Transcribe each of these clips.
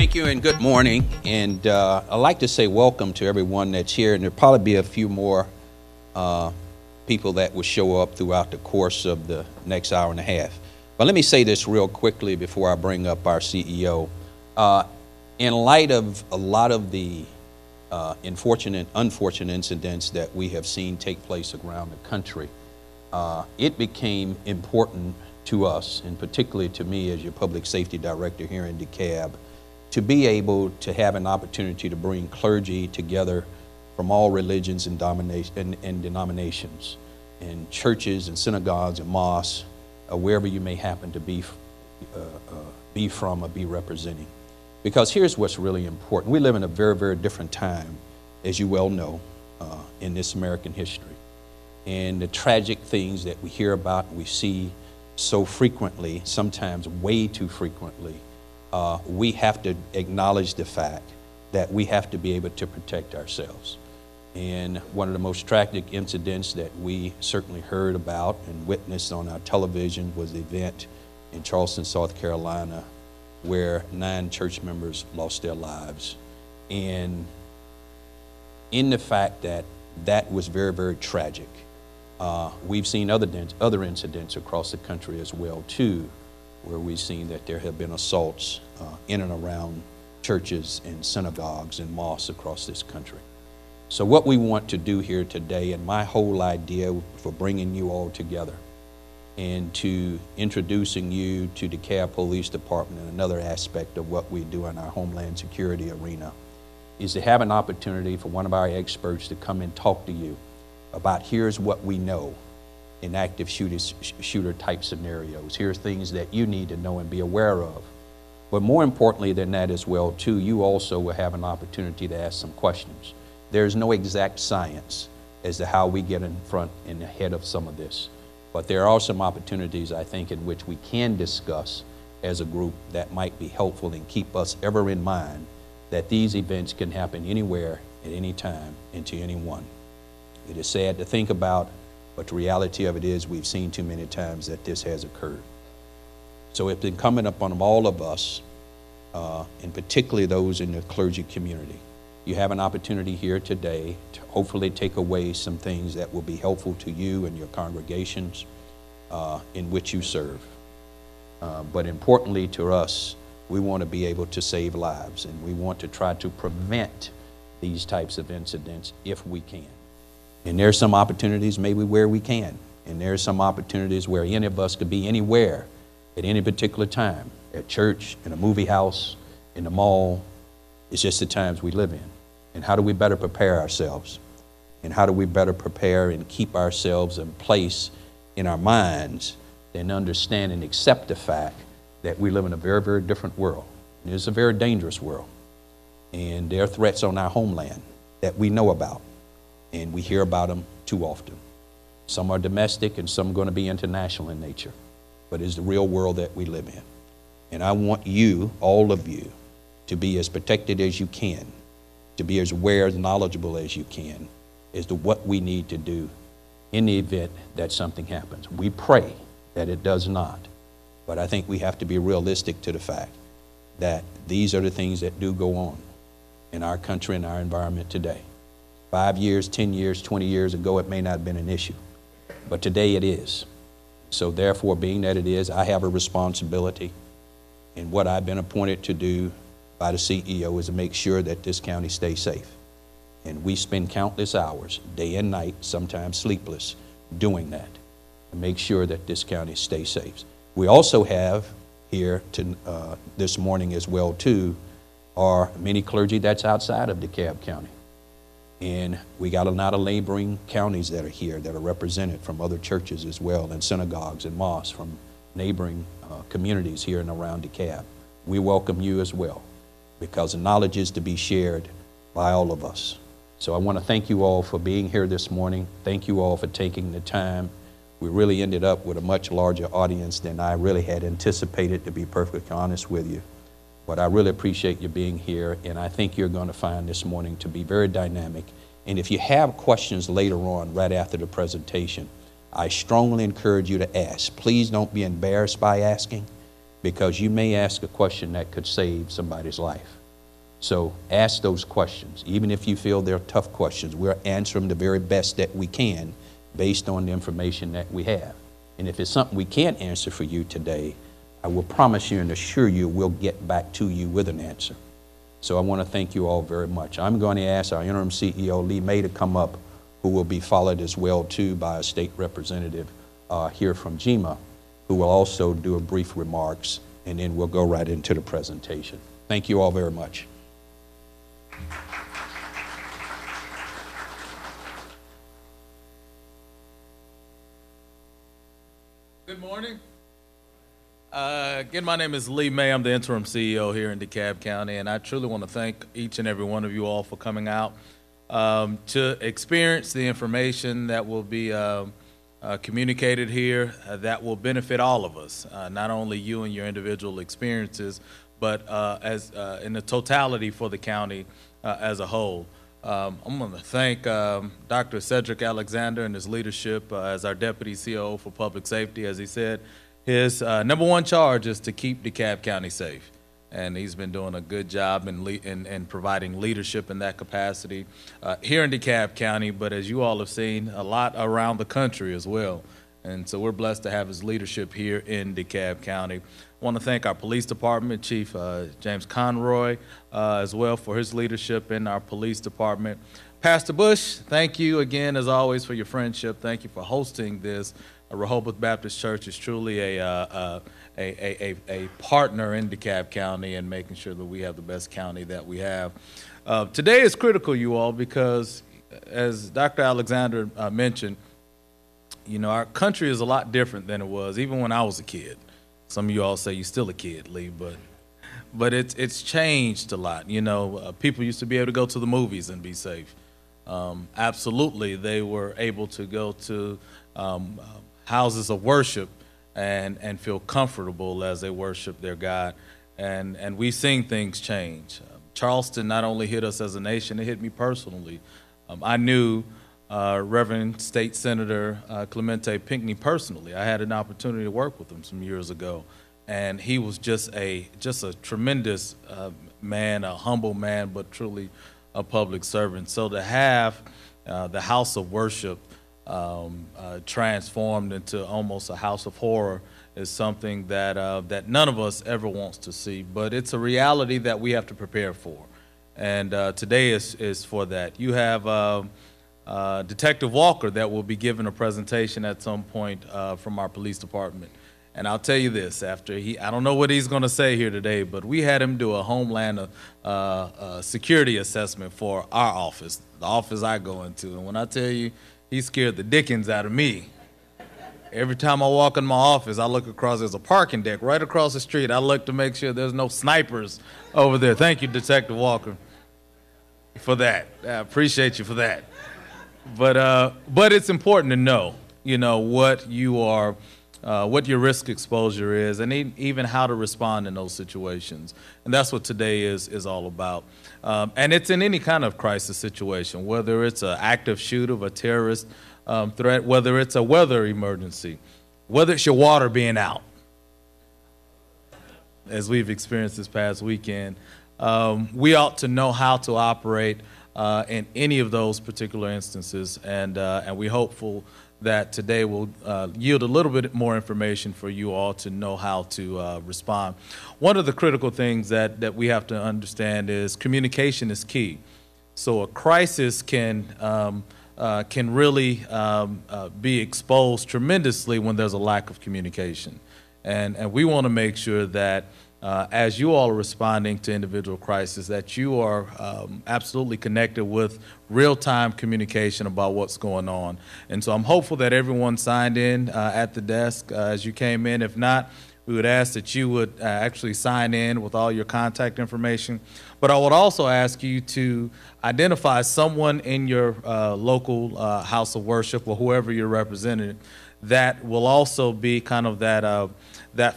Thank you and good morning. And I'd like to say welcome to everyone that's here. And there'll probably be a few more people that will show up throughout the course of the next hour and a half. But let me say this real quickly before I bring up our CEO. In light of a lot of the unfortunate incidents that we have seen take place around the country, it became important to us, and particularly to me as your public safety director here in DeKalb, to be able to have an opportunity to bring clergy together from all religions and denominations, and churches and synagogues and mosques, wherever you may happen to be from or be representing. Because here's what's really important. We live in a very, very different time, as you well know, in this American history. And the tragic things that we hear about, we see so frequently, sometimes way too frequently, we have to acknowledge the fact that we have to be able to protect ourselves. And one of the most tragic incidents that we certainly heard about and witnessed on our television was the event in Charleston, South Carolina, where 9 church members lost their lives. And in the fact that that was very, very tragic, we've seen other incidents across the country as well, too, where we've seen that there have been assaults in and around churches and synagogues and mosques across this country. So what we want to do here today, and my whole idea for bringing you all together and to introducing you to the DeKalb Police Department and another aspect of what we do in our Homeland Security arena, is to have an opportunity for one of our experts to come and talk to you about here's what we know in active shooter type scenarios. Here's things that you need to know and be aware of. But more importantly than that as well, too, you also will have an opportunity to ask some questions. There's no exact science as to how we get in front and ahead of some of this. But there are some opportunities, I think, in which we can discuss as a group that might be helpful and keep us ever in mind that these events can happen anywhere, at any time, and to anyone. It is sad to think about, but the reality of it is we've seen too many times that this has occurred. So it's incumbent upon all of us, and particularly those in the clergy community. You have an opportunity here today to hopefully take away some things that will be helpful to you and your congregations in which you serve. But importantly to us, we want to be able to save lives, and we want to try to prevent these types of incidents if we can. And there's some opportunities maybe where we can, and there's some opportunities where any of us could be anywhere at any particular time, at church, in a movie house, in the mall. It's just the times we live in. And how do we better prepare ourselves? And how do we better prepare and keep ourselves in place in our minds and understand and accept the fact that we live in a very, very different world. And it's a very dangerous world. And there are threats on our homeland that we know about, and we hear about them too often. Some are domestic and some are going to be international in nature, but it's the real world that we live in. And I want you, all of you, to be as protected as you can, to be as aware, as knowledgeable as you can as to what we need to do in the event that something happens. We pray that it does not, but I think we have to be realistic to the fact that these are the things that do go on in our country and our environment today. 5 years, 10 years, 20 years ago, it may not have been an issue, but today it is. So therefore, being that it is, I have a responsibility, and what I've been appointed to do by the CEO is to make sure that this county stays safe. And we spend countless hours, day and night, sometimes sleepless, doing that to make sure that this county stays safe. We also have here this morning as well, too, are many clergy that's outside of DeKalb County. And we got a lot of neighboring counties that are here that are represented from other churches as well, and synagogues and mosques from neighboring communities here and around DeKalb. We welcome you as well, because the knowledge is to be shared by all of us. So I want to thank you all for being here this morning. Thank you all for taking the time. We really ended up with a much larger audience than I really had anticipated, to be perfectly honest with you. But I really appreciate you being here, and I think you're going to find this morning to be very dynamic. And if you have questions later on, right after the presentation, I strongly encourage you to ask. Please don't be embarrassed by asking, because you may ask a question that could save somebody's life. So ask those questions. Even if you feel they're tough questions, we'll answer them the very best that we can based on the information that we have. And if it's something we can't answer for you today, I will promise you and assure you we'll get back to you with an answer. So I want to thank you all very much. I'm going to ask our Interim CEO, Lee May, to come up, who will be followed as well, too, by a state representative here from DEMA, who will also do a brief remarks, and then we'll go right into the presentation. Thank you all very much. Good morning. Again, my name is Lee May. I'm the Interim CEO here in DeKalb County, and I truly want to thank each and every one of you all for coming out to experience the information that will be communicated here that will benefit all of us, not only you and your individual experiences, but in the totality for the county as a whole. I'm going to thank Dr. Cedric Alexander and his leadership as our Deputy COO for Public Safety. As he said, his #1 charge is to keep DeKalb County safe. And he's been doing a good job in providing leadership in that capacity here in DeKalb County, but as you all have seen, a lot around the country as well. And so we're blessed to have his leadership here in DeKalb County. I want to thank our police department, Chief James Conroy, as well for his leadership in our police department. Pastor Bush, thank you again, as always, for your friendship. Thank you for hosting this. Rehoboth Baptist Church is truly a partner in DeKalb County and making sure that we have the best county that we have. Today is critical, you all, because as Dr. Alexander mentioned, you know, our country is a lot different than it was even when I was a kid. Some of you all say you're still a kid, Lee, but it's changed a lot. You know, people used to be able to go to the movies and be safe. Absolutely, they were able to go to houses of worship and feel comfortable as they worship their God. And we've seen things change. Charleston not only hit us as a nation, it hit me personally. I knew Reverend State Senator Clemente Pinckney personally. I had an opportunity to work with him some years ago. And he was just a tremendous man, a humble man, but truly a public servant. So to have the house of worship transformed into almost a house of horror is something that none of us ever wants to see, but it's a reality that we have to prepare for. And today is for that. You have Detective Walker that will be giving a presentation at some point from our police department. And I'll tell you this, I don't know what he's going to say here today, but we had him do a homeland security assessment for our office, the office I go into. And when I tell you, he scared the dickens out of me. Every time I walk in my office, I look across, there's a parking deck right across the street. I look to make sure there's no snipers over there. Thank you, Detective Walker, for that. I appreciate you for that. But it's important to know, you know, what your risk exposure is, and even how to respond in those situations. And that's what today is all about. And it's in any kind of crisis situation, whether it's an active shooter, a terrorist threat, whether it's a weather emergency, whether it's your water being out, as we've experienced this past weekend. We ought to know how to operate in any of those particular instances, and we're hopeful that today will yield a little bit more information for you all to know how to respond. One of the critical things that we have to understand is communication is key. So a crisis can really be exposed tremendously when there's a lack of communication. And we want to make sure that as you all are responding to individual crises, that you are absolutely connected with real-time communication about what's going on. And so I'm hopeful that everyone signed in at the desk as you came in. If not, we would ask that you would actually sign in with all your contact information. But I would also ask you to identify someone in your local house of worship or whoever you're representing that will also be kind of that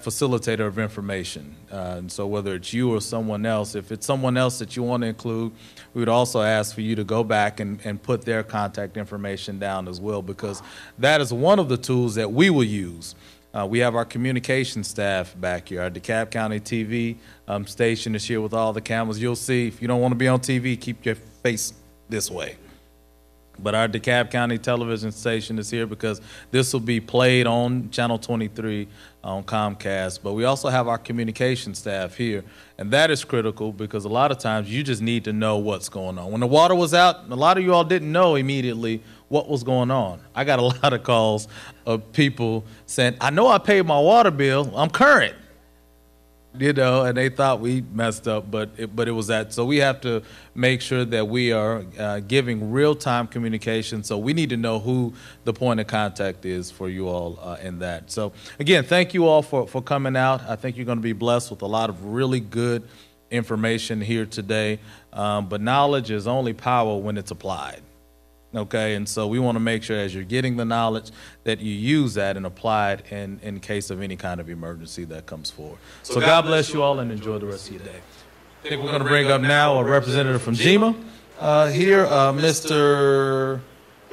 facilitator of information. And so whether it's you or someone else, if it's someone else that you want to include, we would also ask for you to go back and put their contact information down as well, because that is one of the tools that we will use We have our communication staff back here. Our DeKalb County TV station is here with all the cameras. You'll see, if you don't want to be on TV, keep your face this way. But our DeKalb County Television station is here because this will be played on Channel 23 on Comcast. But we also have our communication staff here, and that is critical because a lot of times you just need to know what's going on. When the water was out, a lot of you all didn't know immediately what was going on. I got a lot of calls of people saying, I know I paid my water bill, I'm current. You know, and they thought we messed up, but it was that. So we have to make sure that we are giving real-time communication. So we need to know who the point of contact is for you all in that. So again, thank you all for coming out. I think you're going to be blessed with a lot of really good information here today. But knowledge is only power when it's applied. Okay, and so we want to make sure as you're getting the knowledge that you use that and apply it in case of any kind of emergency that comes forward. So God bless you all and enjoy the rest of your day. I think we're going to bring up now a representative from DEMA here, Mr.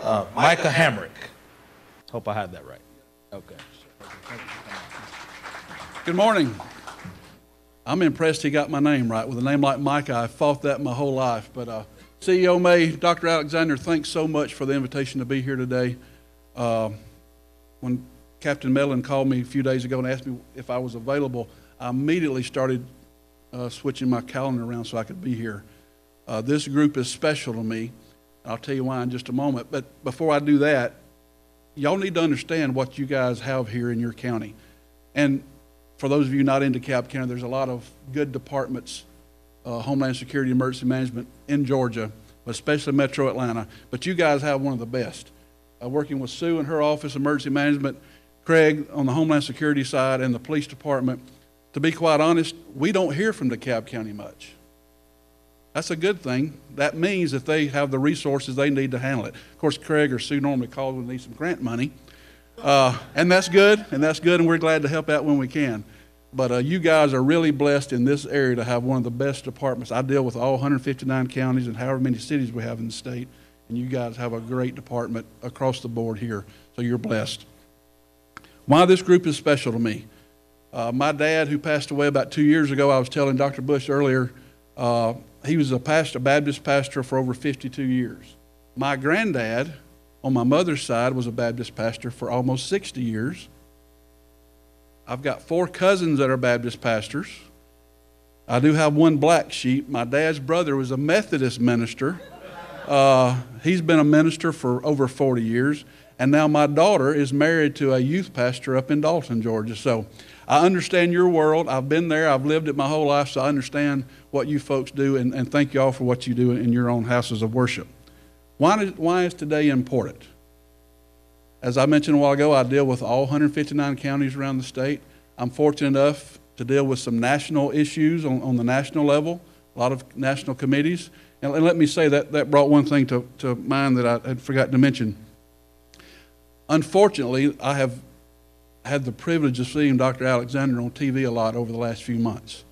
Micah Hamrick. Hope I had that right. Okay. Good morning. I'm impressed he got my name right. With a name like Micah, I fought that my whole life, but CEO May, Dr. Alexander, thanks so much for the invitation to be here today. When Captain Mellon called me a few days ago and asked me if I was available, I immediately started switching my calendar around so I could be here. This group is special to me. I'll tell you why in just a moment. But before I do that, y'all need to understand what you guys have here in your county. And for those of you not in DeKalb County, there's a lot of good departments, Homeland Security, Emergency Management in Georgia, but especially Metro Atlanta. But you guys have one of the best. Working with Sue and her office, Emergency Management, Craig on the Homeland Security side, and the police department. To be quite honest, we don't hear from DeKalb County much. That's a good thing. That means that they have the resources they need to handle it. Of course, Craig or Sue normally calls when they need some grant money. And that's good, and we're glad to help out when we can. But you guys are really blessed in this area to have one of the best departments. I deal with all 159 counties and however many cities we have in the state, and you guys have a great department across the board here, so you're blessed. Why this group is special to me. My dad, who passed away about 2 years ago, I was telling Dr. Bush earlier, he was a Baptist pastor for over 52 years. My granddad, on my mother's side, was a Baptist pastor for almost 60 years. I've got 4 cousins that are Baptist pastors. I do have one black sheep. My dad's brother was a Methodist minister. He's been a minister for over 40 years. And now my daughter is married to a youth pastor up in Dalton, Georgia. So I understand your world. I've been there. I've lived it my whole life, so I understand what you folks do. And thank you all for what you do in your own houses of worship. Why is today important? As I mentioned a while ago, I deal with all 159 counties around the state. I'm fortunate enough to deal with some national issues on the national level, a lot of national committees. And let me say that brought one thing to mind that I had forgotten to mention. Unfortunately, I have had the privilege of seeing Dr. Alexander on TV a lot over the last few months.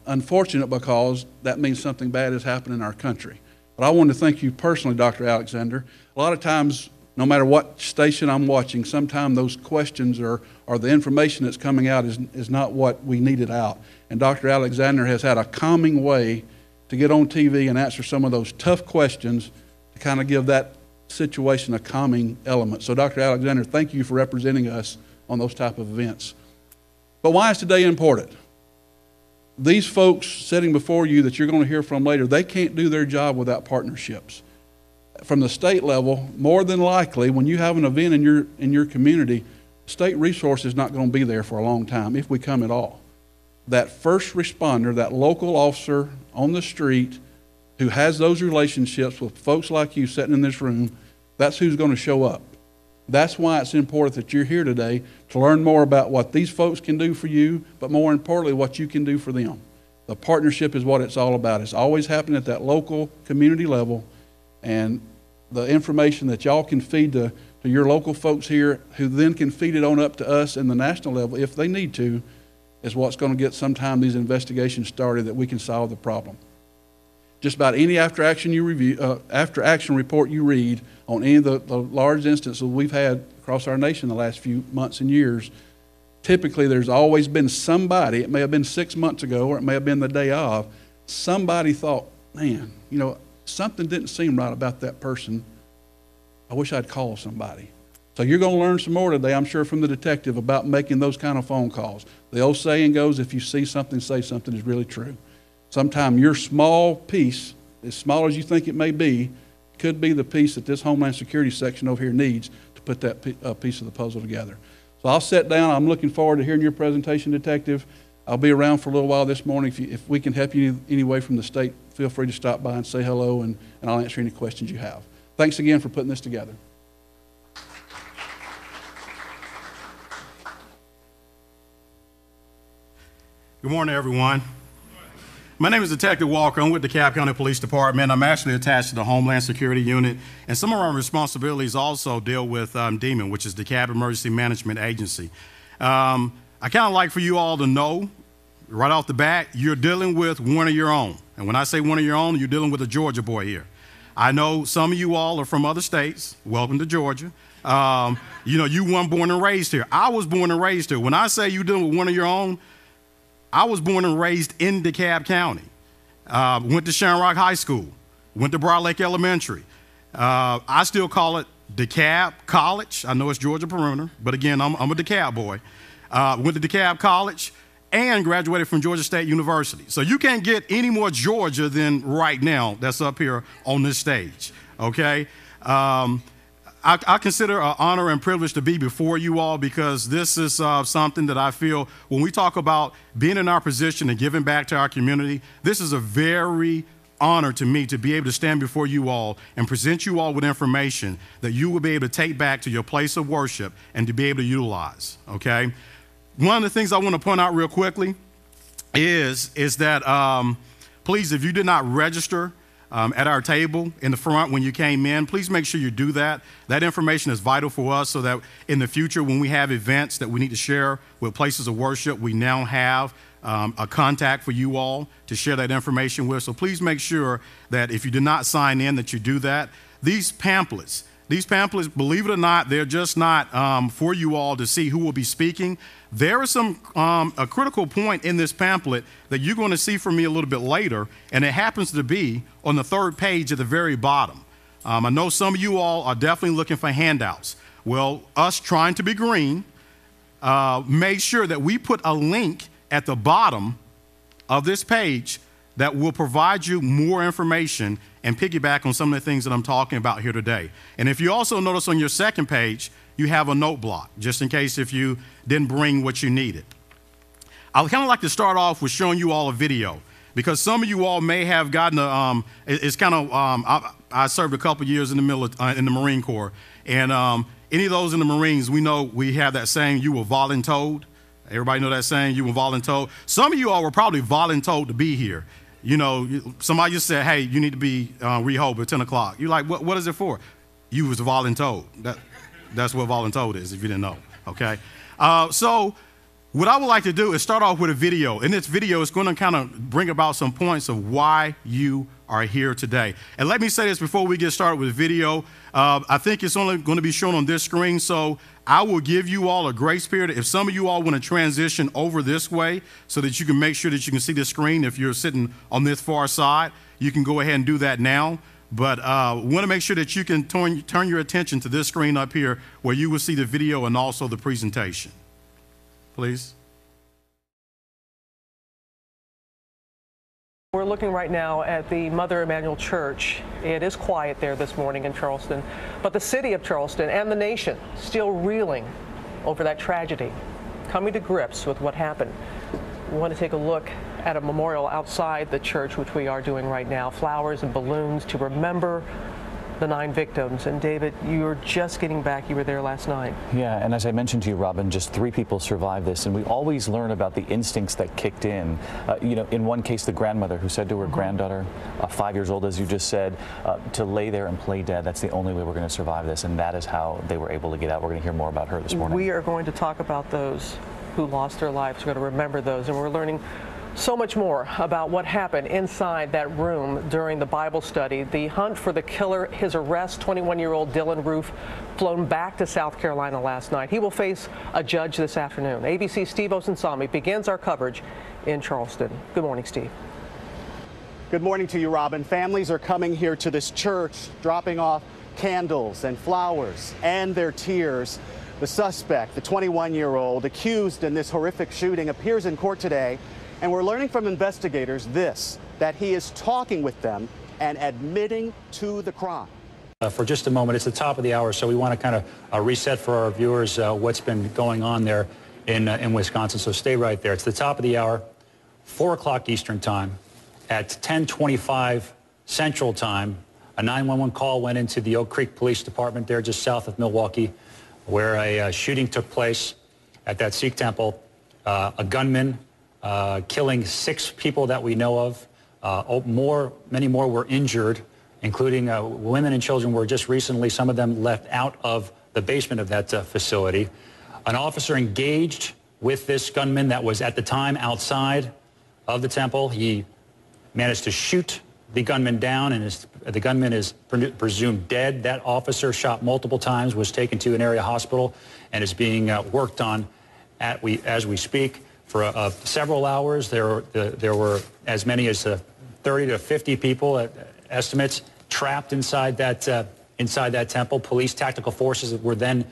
Unfortunate because that means something bad has happened in our country. But I want to thank you personally, Dr. Alexander. A lot of times, no matter what station I'm watching, sometimes those questions or the information that's coming out is not what we needed out. And Dr. Alexander has had a calming way to get on TV and answer some of those tough questions to kind of give that situation a calming element. So Dr. Alexander, thank you for representing us on those type of events. But why is today important? These folks sitting before you that you're going to hear from later, they can't do their job without partnerships. From the state level, more than likely, when you have an event in your community, state resource is not going to be there for a long time, if we come at all. That first responder, that local officer on the street who has those relationships with folks like you sitting in this room, that's who's going to show up. That's why it's important that you're here today to learn more about what these folks can do for you, but more importantly, what you can do for them. The partnership is what it's all about. It's always happening at that local community level, and the information that y'all can feed to your local folks here, who then can feed it on up to us in the national level if they need to, is what's going to get sometime these investigations started that we can solve the problem. just about any after action report you read on any of the large instances we've had across our nation the last few months and years, typically there's always been somebody, it may have been 6 months ago or it may have been the day of, somebody thought, man, you know, something didn't seem right about that person. I wish I'd call somebody. So you're going to learn some more today, I'm sure, from the detective about making those kind of phone calls. The old saying goes, if you see something, say something, is really true. Sometimes your small piece, as small as you think it may be, could be the piece that this Homeland Security section over here needs to put that piece of the puzzle together. So I'll sit down. I'm looking forward to hearing your presentation, Detective. I'll be around for a little while this morning. If we can help you any way from the state, feel free to stop by and say hello, and I'll answer any questions you have. Thanks again for putting this together. Good morning, everyone. My name is Detective Walker. I'm with the DeKalb County Police Department. I'm actually attached to the Homeland Security Unit, and some of our responsibilities also deal with DEMA, which is DeKalb Emergency Management Agency. I kind of like for you all to know, right off the bat, you're dealing with one of your own. And when I say one of your own, you're dealing with a Georgia boy here. I know some of you all are from other states. Welcome to Georgia. You know, you weren't born and raised here. I was born and raised here. When I say you're dealing with one of your own, I was born and raised in DeKalb County. Went to Shamrock High School. Went to Broad Lake Elementary. I still call it DeKalb College. I know it's Georgia Perimeter, but again, I'm a DeKalb boy. Went to DeKalb College and graduated from Georgia State University. So you can't get any more Georgia than right now that's up here on this stage, okay? I consider an honor and privilege to be before you all, because this is something that I feel when we talk about being in our position and giving back to our community, this is a very honor to me to be able to stand before you all and present you all with information that you will be able to take back to your place of worship and to be able to utilize, okay? One of the things I want to point out real quickly is that please, if you did not register at our table in the front when you came in, please make sure you do that. That information is vital for us so that in the future when we have events that we need to share with places of worship, we now have a contact for you all to share that information with. So please make sure that if you did not sign in that you do that. These pamphlets, believe it or not, they're just not for you all to see who will be speaking. There is a critical point in this pamphlet that you're going to see from me a little bit later, and it happens to be on the third page at the very bottom. I know some of you all are definitely looking for handouts. Well, us trying to be green, made sure that we put a link at the bottom of this page that will provide you more information and piggyback on some of the things that I'm talking about here today. And if you also notice on your second page, you have a note block, just in case if you didn't bring what you needed. I would kind of like to start off with showing you all a video, because some of you all may have gotten I served a couple years in the Marine Corps, and any of those in the Marines, we know we have that saying, you were voluntold. Everybody know that saying, you were voluntold? Some of you all were probably voluntold to be here. You know, somebody just said, hey, you need to be Rehoboth at 10 o'clock. You're like, what is it for? You was voluntold. That's what voluntold is, if you didn't know, okay? So what I would like to do is start off with a video. In this video, it's going to kind of bring about some points of why you are here today. And let me say this before we get started with the video. I think it's only going to be shown on this screen, so I will give you all a grace period. If some of you all want to transition over this way so that you can make sure that you can see the screen, if you're sitting on this far side, you can go ahead and do that now. But we want to make sure that you can turn your attention to this screen up here where you will see the video and also the presentation. Please. We're looking right now at the Mother Emanuel Church. It is quiet there this morning in Charleston, but the city of Charleston and the nation still reeling over that tragedy, coming to grips with what happened. We want to take a look at a memorial outside the church, which we are doing right now, flowers and balloons to remember the 9 victims. And David, you were just getting back. You were there last night. Yeah, and as I mentioned to you, Robin, just 3 people survived this, and we always learn about the instincts that kicked in. You know, in one case, the grandmother who said to her granddaughter, 5 years old, as you just said, to lay there and play dead. That's the only way we're going to survive this, and that is how they were able to get out. We're going to hear more about her this morning. We are going to talk about those who lost their lives. We're going to remember those, and we're learning So much more about what happened inside that room during the Bible study. The hunt for the killer, his arrest, 21-year-old Dylan Roof, flown back to South Carolina last night. He will face a judge this afternoon. ABC's Steve Osunsami begins our coverage in Charleston. Good morning, Steve. Good morning to you, Robin. Families are coming here to this church, dropping off candles and flowers and their tears. The suspect, the 21-year-old accused in this horrific shooting, appears in court today. And we're learning from investigators that he is talking with them and admitting to the crime. For just a moment, it's the top of the hour, so we want to kind of reset for our viewers what's been going on there in Wisconsin. So stay right there. It's the top of the hour, 4 o'clock Eastern time. At 10:25 Central time, a 911 call went into the Oak Creek Police Department there just south of Milwaukee, where a shooting took place at that Sikh temple. A gunman killing 6 people that we know of. Many more were injured, including women and children were just recently, some of them left out of the basement of that facility. An officer engaged with this gunman that was at the time outside of the temple. He managed to shoot the gunman down, and the gunman is presumed dead. That officer shot multiple times, was taken to an area hospital, and is being worked on as we speak. For several hours, there were as many as 30 to 50 people, estimates, trapped inside that temple. Police tactical forces were then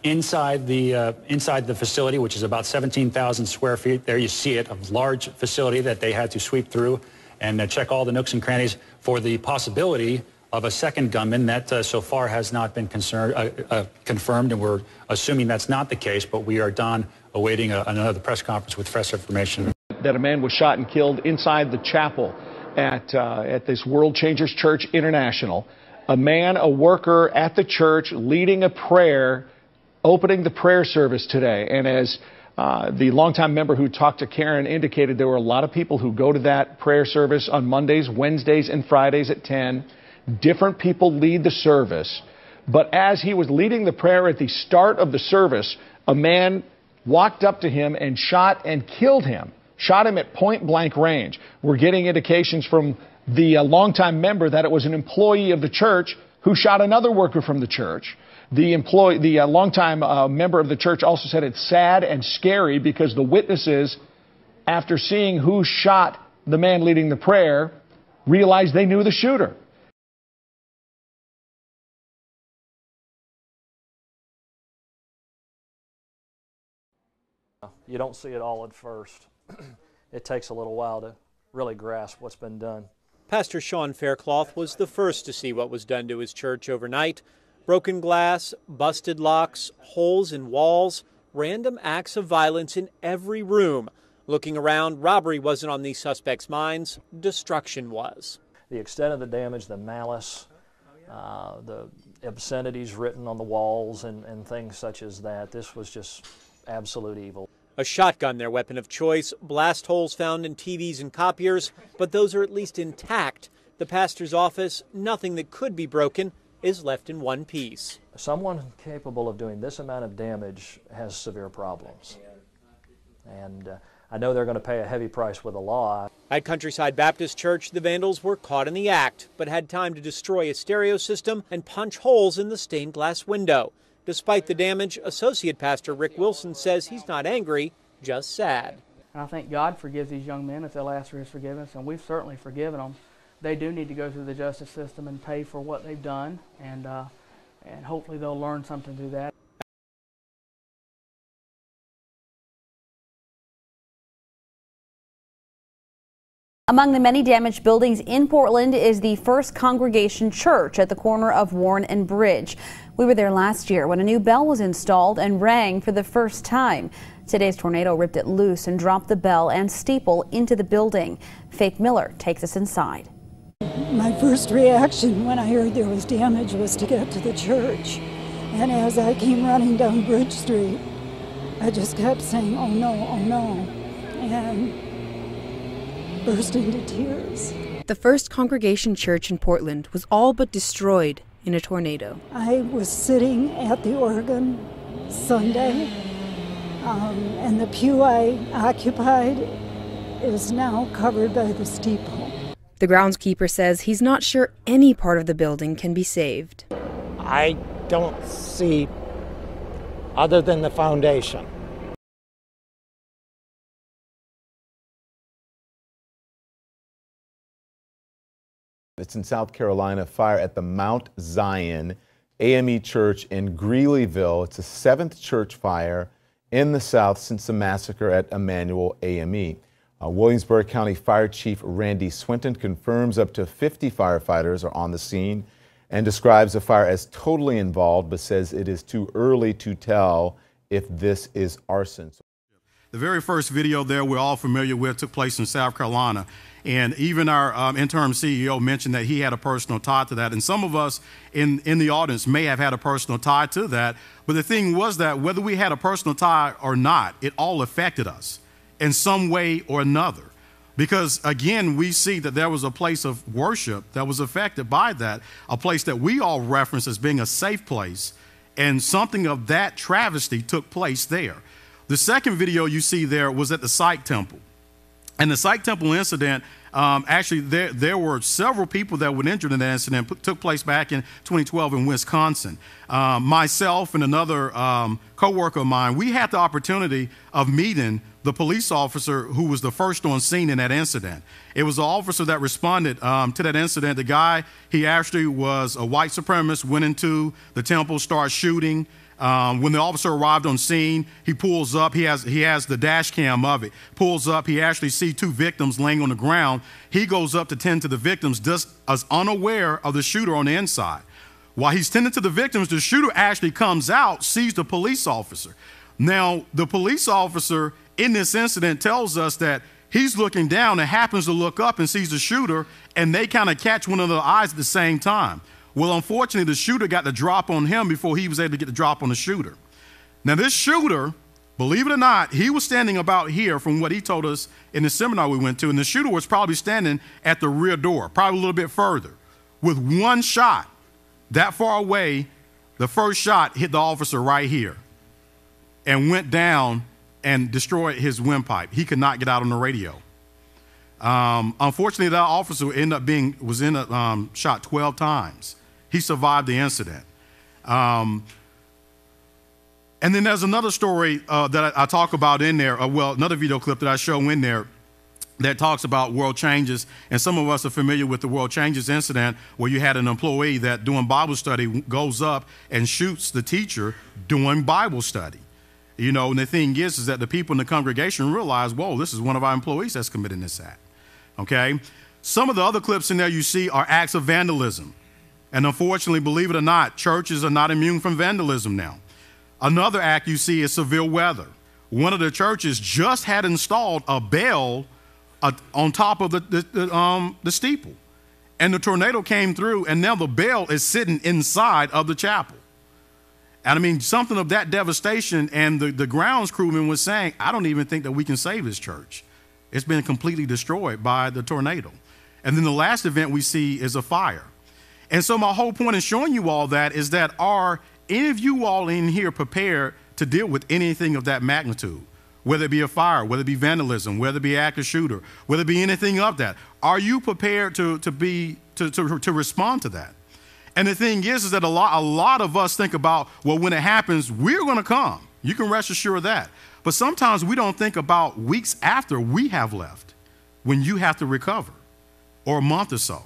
inside the facility, which is about 17,000 square feet. There you see it, a large facility that they had to sweep through and check all the nooks and crannies for the possibility of a second gunman. That so far has not been confirmed, and we're assuming that's not the case, but we are awaiting another press conference with fresh information. That a man was shot and killed inside the chapel at this World Changers Church International. A worker at the church leading a prayer, opening the prayer service today. And as the longtime member who talked to Karen indicated, there were a lot of people who go to that prayer service on Mondays, Wednesdays, and Fridays at 10. Different people lead the service. But as he was leading the prayer at the start of the service, a man walked up to him and shot and killed him, shot him at point-blank range. We're getting indications from the longtime member that it was an employee of the church who shot another worker from the church. The longtime member of the church also said it's sad and scary because the witnesses, after seeing who shot the man leading the prayer, realized they knew the shooter. You don't see it all at first. It takes a little while to really grasp what's been done. Pastor Sean Faircloth was the first to see what was done to his church overnight. Broken glass, busted locks, holes in walls, random acts of violence in every room. Looking around, robbery wasn't on these suspects' minds. Destruction was. The extent of the damage, the malice, the obscenities written on the walls and things such as that, this was just absolute evil. A shotgun, their weapon of choice, blast holes found in TVs and copiers, but those are at least intact. The pastor's office, nothing that could be broken, is left in one piece. Someone capable of doing this amount of damage has severe problems. And I know they're going to pay a heavy price with the law. At Countryside Baptist Church, the vandals were caught in the act, but had time to destroy a stereo system and punch holes in the stained glass window. Despite the damage, Associate Pastor Rick Wilson says he's not angry, just sad. And I think God forgives these young men if they'll ask for his forgiveness, and we've certainly forgiven them. They do need to go through the justice system and pay for what they've done, and hopefully they'll learn something through that. Among the many damaged buildings in Portland is the First Congregation Church at the corner of Warren and Bridge. We were there last year when a new bell was installed and rang for the first time. Today's tornado ripped it loose and dropped the bell and steeple into the building. Faith Miller takes us inside. My first reaction when I heard there was damage was to get to the church. And as I came running down Bridge Street, I just kept saying, oh no, and burst into tears. The First Congregation Church in Portland was all but destroyed in a tornado. I was sitting at the organ Sunday, and the pew I occupied is now covered by the steeple. The groundskeeper says he's not sure any part of the building can be saved. I don't see other than the foundation. It's in South Carolina, fire at the Mount Zion AME Church in Greeleyville. It's the 7th church fire in the South since the massacre at Emmanuel AME. Williamsburg County Fire Chief Randy Swinton confirms up to 50 firefighters are on the scene and describes the fire as totally involved, but says it is too early to tell if this is arson. The very first video there we're all familiar with took place in South Carolina. And even our interim CEO mentioned that he had a personal tie to that. And some of us in the audience may have had a personal tie to that. But the thing was that whether we had a personal tie or not, it all affected us in some way or another. Because, again, we see that there was a place of worship that was affected by that, a place that we all reference as being a safe place. And something of that travesty took place there. The second video you see there was at the Sikh Temple. And the Sikh Temple incident, actually, there were several people that were injured in that incident. Took place back in 2012 in Wisconsin. Myself and another co-worker of mine, we had the opportunity of meeting the police officer who was the first on scene in that incident. It was the officer that responded to that incident. The guy, he actually was a white supremacist, went into the temple, started shooting. When the officer arrived on scene, he pulls up. He has the dash cam of it. Pulls up. He actually sees 2 victims laying on the ground. He goes up to tend to the victims, just as unaware of the shooter on the inside. While he's tending to the victims, the shooter actually comes out, sees the police officer. Now, the police officer in this incident tells us that he's looking down and happens to look up and sees the shooter, and they kind of catch one of their eyes at the same time. Well, unfortunately, the shooter got the drop on him before he was able to get the drop on the shooter. Now, this shooter, believe it or not, he was standing about here from what he told us in the seminar we went to, and the shooter was probably standing at the rear door, probably a little bit further. With one shot, that far away, the first shot hit the officer right here and went down and destroyed his windpipe. He could not get out on the radio. Unfortunately, that officer was shot 12 times. He survived the incident. And then there's another story that I talk about in there, another video clip that I show in there that talks about world changes. And some of us are familiar with the world changes incident where you had an employee that doing Bible study goes up and shoots the teacher doing Bible study. You know, and the thing is that the people in the congregation realize, whoa, this is one of our employees that's committing this act. Okay? Some of the other clips in there you see are acts of vandalism. And unfortunately, believe it or not, churches are not immune from vandalism now. Another act you see is severe weather. One of the churches just had installed a bell on top of the steeple. And the tornado came through, and now the bell is sitting inside of the chapel. And I mean, something of that devastation, and the grounds crewman was saying, I don't even think that we can save this church. It's been completely destroyed by the tornado. And then the last event we see is a fire. And so my whole point in showing you all that is that are any of you all in here prepared to deal with anything of that magnitude? Whether it be a fire, whether it be vandalism, whether it be active shooter, whether it be anything of that. Are you prepared to respond to that? And the thing is that a lot of us think about, well, when it happens, we're going to come. You can rest assured of that. But sometimes we don't think about weeks after we have left, when you have to recover, or a month or so.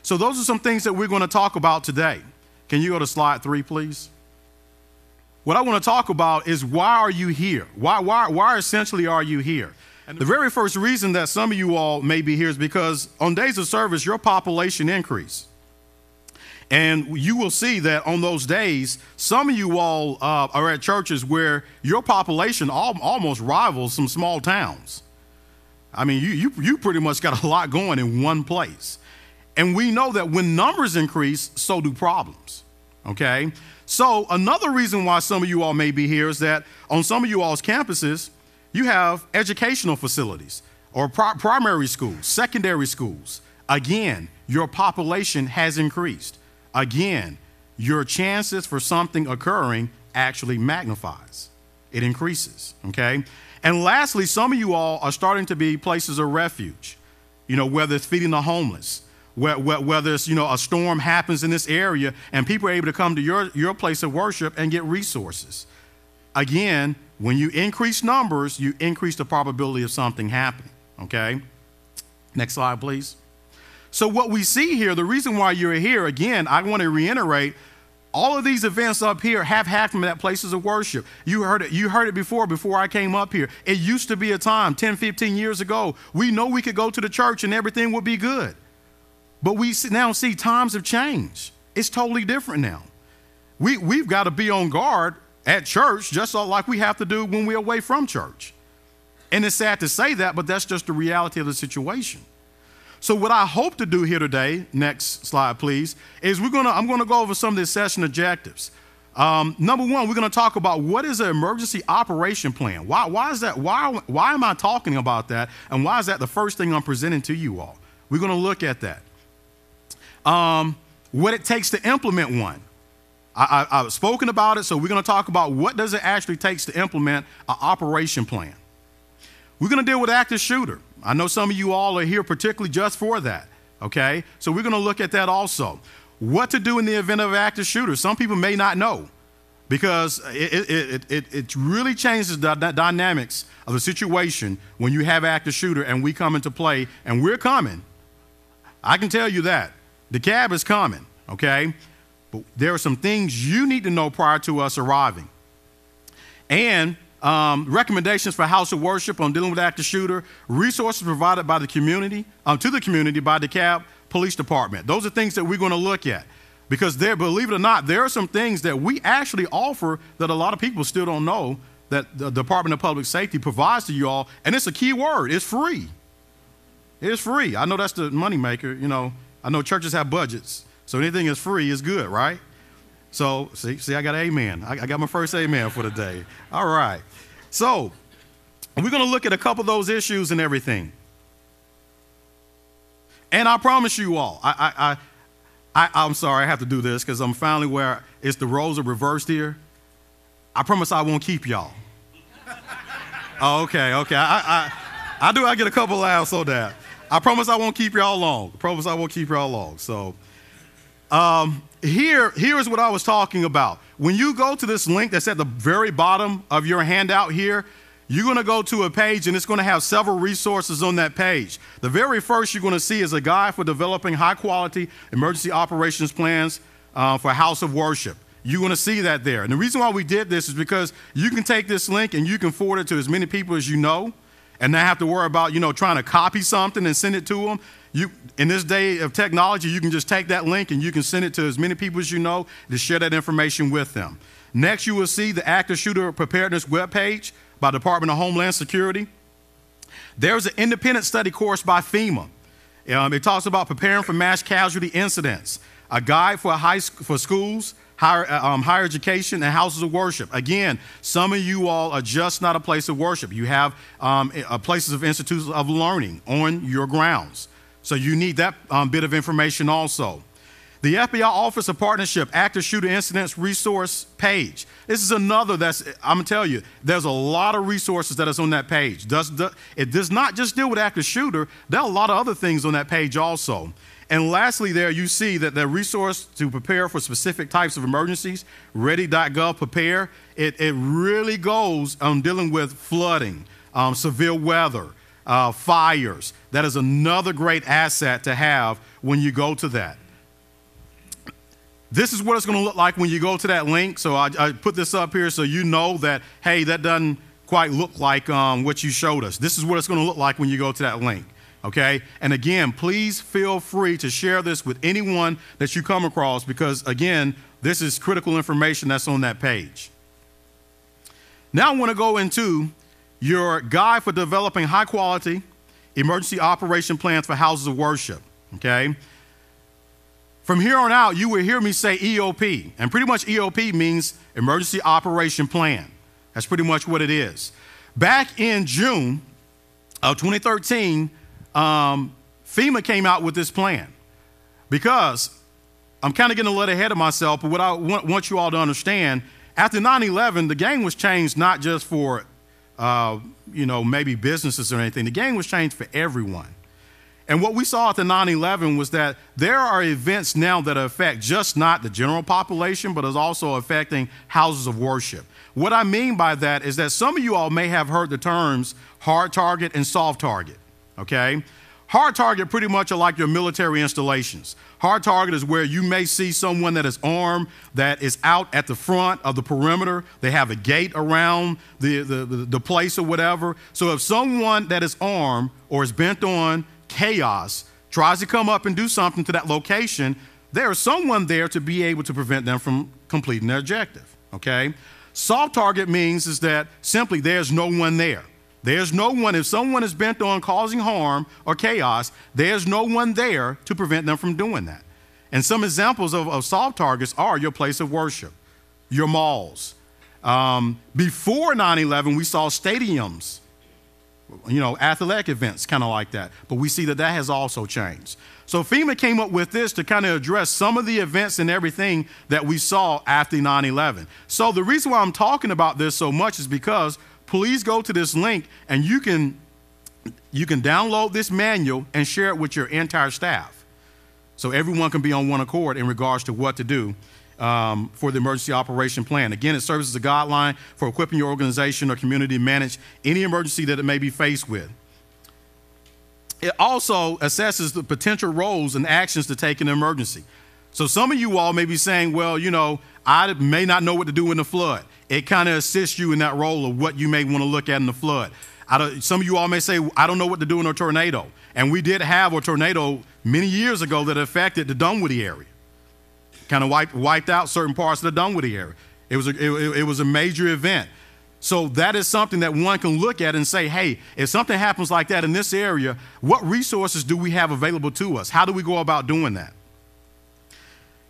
So those are some things that we're going to talk about today. Can you go to slide 3, please? What I want to talk about is, why are you here? Why essentially are you here? And the very first reason that some of you all may be here is because on days of service, your population increased. And you will see that on those days, some of you all are at churches where your population almost rivals some small towns. I mean, you pretty much got a lot going in one place. And we know that when numbers increase, so do problems, okay? So another reason why some of you all may be here is that on some of you all's campuses, you have educational facilities or primary schools, secondary schools. Again, your population has increased. Again, your chances for something occurring actually magnifies. It increases, okay? And lastly, some of you all are starting to be places of refuge, whether it's feeding the homeless, whether it's, a storm happens in this area and people are able to come to your place of worship and get resources. Again, when you increase numbers, you increase the probability of something happening, okay? Next slide, please. So what we see here, the reason why you're here, again, I want to reiterate, all of these events up here have happened at places of worship. You heard it before I came up here. It used to be a time 10, 15 years ago, we know we could go to the church and everything would be good. But we now see times have changed. It's totally different now. We've got to be on guard at church just like we have to do when we're away from church. And it's sad to say that, but that's just the reality of the situation. So what I hope to do here today, next slide please, is I'm going to go over some of the session objectives. Number one, we're going to talk about what is an emergency operation plan. Why is that? Why am I talking about that? And why is that the first thing I'm presenting to you all? We're going to look at that. What it takes to implement one. I've spoken about it, so we're going to talk about what does it actually take to implement an operation plan. We're going to deal with active shooter. I know some of you all are here particularly just for that, okay? So we're going to look at that also. What to do in the event of an active shooter. Some people may not know because it really changes the dynamics of the situation when you have active shooter and we come into play, and we're coming. I can tell you that. DeKalb is coming, okay? But there are some things you need to know prior to us arriving. And recommendations for house of worship on dealing with active shooter, resources provided by the community, to the community by DeKalb Police Department. Those are things that we're going to look at because believe it or not, there are some things that we actually offer that a lot of people still don't know that the Department of Public Safety provides to you all. And it's a key word. It's free. It's free. I know that's the moneymaker, I know churches have budgets, so anything is free is good, right? So, see, I got an amen. I got my first amen for the day. All right. So, we're going to look at a couple of those issues and everything. And I promise you all, I'm sorry I have to do this because I'm finally where the roles are reversed here. I promise I won't keep y'all. Oh, okay. I get a couple laughs on that. I promise I won't keep y'all long. So here's what I was talking about. When you go to this link that's at the very bottom of your handout here, you're going to go to a page and it's going to have several resources on that page. The very first you're going to see is a guide for developing high quality emergency operations plans for house of worship. You're going to see that there. And the reason why we did this is because you can take this link and you can forward it to as many people as you know and not have to worry about, trying to copy something and send it to them. In this day of technology, you can just take that link and you can send it to as many people as you know to share that information with them. Next, you will see the active shooter preparedness webpage by Department of Homeland Security. There's an independent study course by FEMA. It talks about preparing for mass casualty incidents, a guide for schools, higher education, and houses of worship. Again, some of you all are just not a place of worship. You have places of institutions of learning on your grounds. So you need that bit of information also. The FBI Office of Partnership Active Shooter Incidents Resource page. This is another I'm going to tell you, there's a lot of resources that is on that page. It does not just deal with active shooter. There are a lot of other things on that page also. And lastly there, you see that the resource to prepare for specific types of emergencies, ready.gov prepare, it really goes on dealing with flooding, severe weather, fires. That is another great asset to have when you go to that. This is what it's going to look like when you go to that link. So I put this up here so you know that, hey, that doesn't quite look like what you showed us. This is what it's going to look like when you go to that link. Okay? And again, please feel free to share this with anyone that you come across because, again, this is critical information that's on that page. Now I want to go into your guide for developing high-quality emergency operation plans for houses of worship. Okay? From here on out, you will hear me say EOP, and pretty much EOP means Emergency Operation Plan. That's pretty much what it is. Back in June of 2013, FEMA came out with this plan because I'm kind of getting a little ahead of myself, but what I want you all to understand, after 9/11, the game was changed not just for maybe businesses or anything. The game was changed for everyone. And what we saw at the 9/11 was that there are events now that affect just not the general population, but is also affecting houses of worship. What I mean by that is that some of you all may have heard the terms hard target and soft target, okay? Hard target pretty much are like your military installations. Hard target is where you may see someone that is armed that is out at the front of the perimeter. They have a gate around the place or whatever. So if someone that is armed or is bent on chaos tries to come up and do something to that location, there is someone there to be able to prevent them from completing their objective, okay? Soft target means is that simply there's no one there. There's no one, if someone is bent on causing harm or chaos, there's no one there to prevent them from doing that. And some examples of soft targets are your place of worship, your malls. Before 9/11, we saw stadiums, athletic events, kind of like that. But we see that that has also changed. So FEMA came up with this to kind of address some of the events and everything that we saw after 9/11. So the reason why I'm talking about this so much is because please go to this link and you can download this manual and share it with your entire staff. So everyone can be on one accord in regards to what to do for the emergency operation plan. Again, it serves as a guideline for equipping your organization or community to manage any emergency that it may be faced with. It also assesses the potential roles and actions to take in an emergency. So some of you all may be saying, well, I may not know what to do in the flood. It kind of assists you in that role of what you may want to look at in the flood. Some of you all may say, I don't know what to do in a tornado. And we did have a tornado many years ago that affected the Dunwoody area. Kind of wiped out certain parts of the Dunwoody area. It was a major event. So that is something that one can look at and say, hey, if something happens like that in this area, what resources do we have available to us? How do we go about doing that?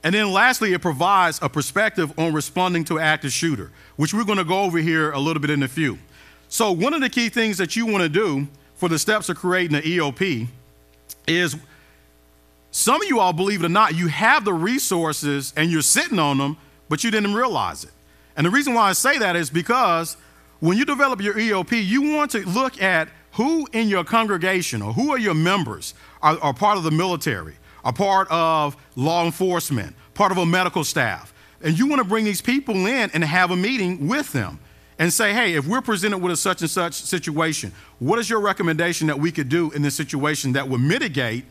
And then lastly, it provides a perspective on responding to an active shooter, which we're going to go over here a little bit in a few. So one of the key things that you want to do for the steps of creating an EOP is, some of you all, believe it or not, you have the resources and you're sitting on them, but you didn't realize it. And the reason why I say that is because when you develop your EOP, you want to look at who in your congregation or who are your members are part of the military, are part of law enforcement, part of a medical staff. And you want to bring these people in and have a meeting with them and say, hey, if we're presented with a such and such situation, what is your recommendation that we could do in this situation that would mitigate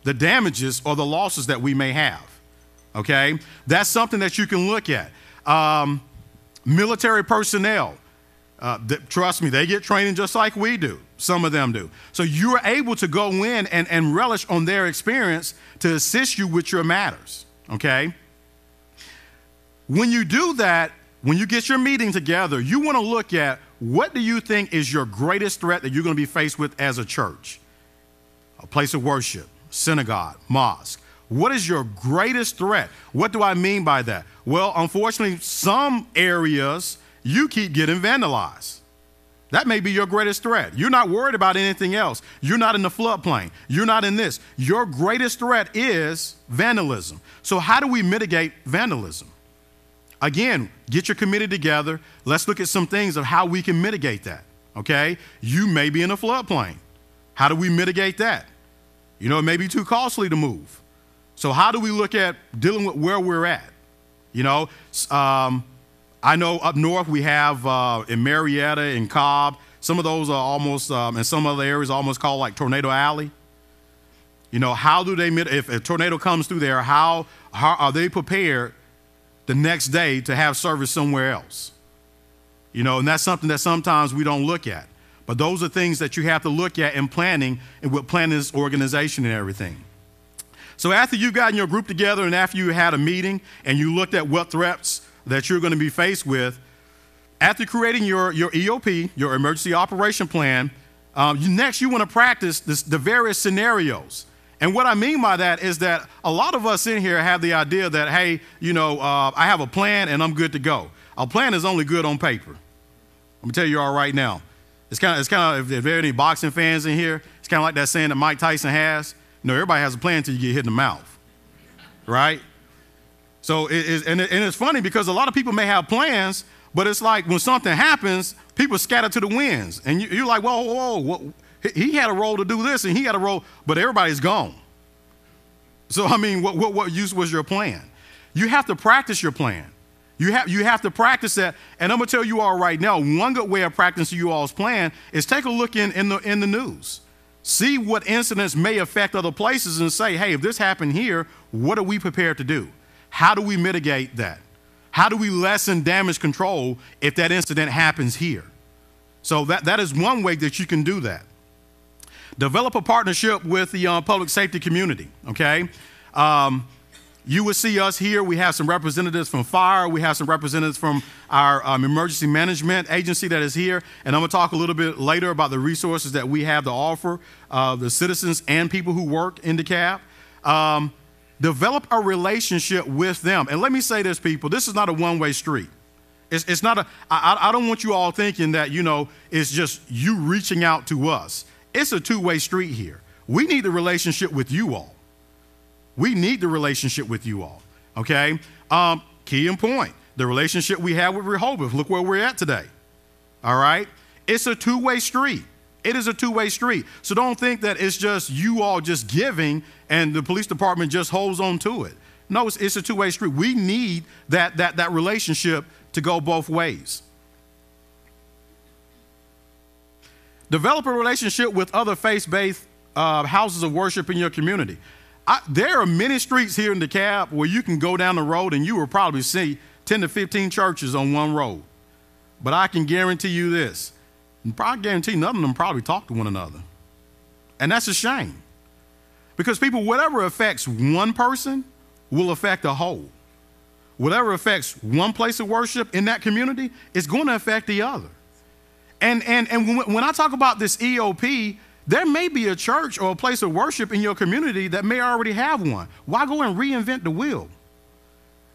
the damages or the losses that we may have? Okay, that's something that you can look at. Military personnel, trust me, they get training just like we do. Some of them do. So you're able to go in and relish on their experience to assist you with your matters, okay? When you do that, when you get your meeting together, you want to look at what do you think is your greatest threat that you're going to be faced with as a church, a place of worship, synagogue, mosque. What is your greatest threat? What do I mean by that? Well, unfortunately, some areas you keep getting vandalized. That may be your greatest threat. You're not worried about anything else. You're not in the floodplain. You're not in this. Your greatest threat is vandalism. So how do we mitigate vandalism? Again, get your committee together. Let's look at some things of how we can mitigate that, okay? You may be in a floodplain. How do we mitigate that? It may be too costly to move. So how do we look at dealing with where we're at? I know up north we have in Marietta and Cobb, some of those are almost, in some other areas almost called like Tornado Alley. How do they, if a tornado comes through there, how are they prepared the next day to have service somewhere else? And that's something that sometimes we don't look at. But those are things that you have to look at in planning and with planning this organization and everything. So after you've gotten your group together and after you had a meeting and you looked at what threats that you're going to be faced with, after creating your EOP, your emergency operation plan, next you want to practice the various scenarios. And what I mean by that is that a lot of us in here have the idea that, hey, I have a plan and I'm good to go. A plan is only good on paper. I'm going to tell you all right now. It's kind of, if there are any boxing fans in here, it's kind of like that saying that Mike Tyson has. Everybody has a plan until you get hit in the mouth, right? So it's funny because a lot of people may have plans, but it's like when something happens, people scattered to the winds. And you're like, whoa, whoa, whoa. He had a role to do this, and he had a role, but everybody's gone. So, I mean, what use was your plan? You have to practice your plan. You have to practice that. And I'm going to tell you all right now, one good way of practicing you all's plan is take a look in the news. See what incidents may affect other places and say, hey, if this happened here, what are we prepared to do? How do we mitigate that? How do we lessen damage control if that incident happens here? So that is one way that you can do that. Develop a partnership with the public safety community, okay? You will see us here. We have some representatives from fire. We have some representatives from our emergency management agency that is here. And I'm going to talk a little bit later about the resources that we have to offer the citizens and people who work in DeKalb. Develop a relationship with them. And let me say this, people, this is not a one-way street. It's not I don't want you all thinking that, you know, it's just you reaching out to us. It's a two-way street here. We need the relationship with you all. We need the relationship with you all, okay? Key and point, the relationship we have with Rehoboth. Look where we're at today, all right? It's a two-way street. It is a two-way street. So don't think that it's just you all just giving and the police department just holds on to it. No, it's a two-way street. We need that relationship to go both ways. Develop a relationship with other faith-based houses of worship in your community. There are many streets here in DeKalb where you can go down the road and you will probably see 10 to 15 churches on one road. But I can guarantee you this, and probably guarantee none of them probably talk to one another. And that's a shame. Because people, whatever affects one person will affect the whole. Whatever affects one place of worship in that community is going to affect the other. And when I talk about this EOP, there may be a church or a place of worship in your community that may already have one. Why go and reinvent the wheel?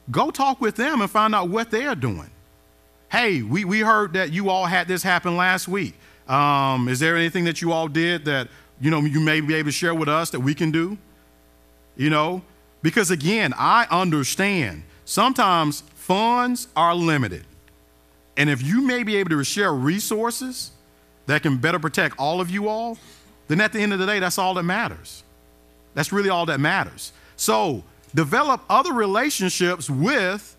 Go talk with them and find out what they're doing. Hey, we heard that you all had this happen last week. Is there anything that you all did that, you know, you may be able to share with us that we can do? You know, because again, I understand sometimes funds are limited. And if you may be able to share resources that can better protect all of you all, then at the end of the day, that's all that matters. That's really all that matters. So develop other relationships with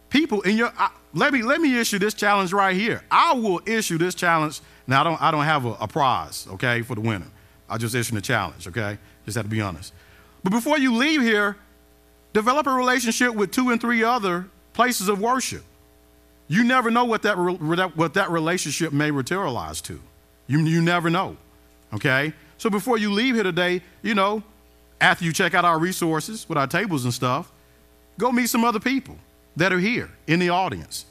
people in your, let me issue this challenge right here. I will issue this challenge. Now, I don't have a prize, okay, for the winner. I just issue a challenge, okay? Just have to be honest. But before you leave here, develop a relationship with 2 and 3 other places of worship. You never know what that relationship may materialize to. You never know, okay? So before you leave here today, you know, after you check out our resources with our tables and stuff, go meet some other people that are here in the audience.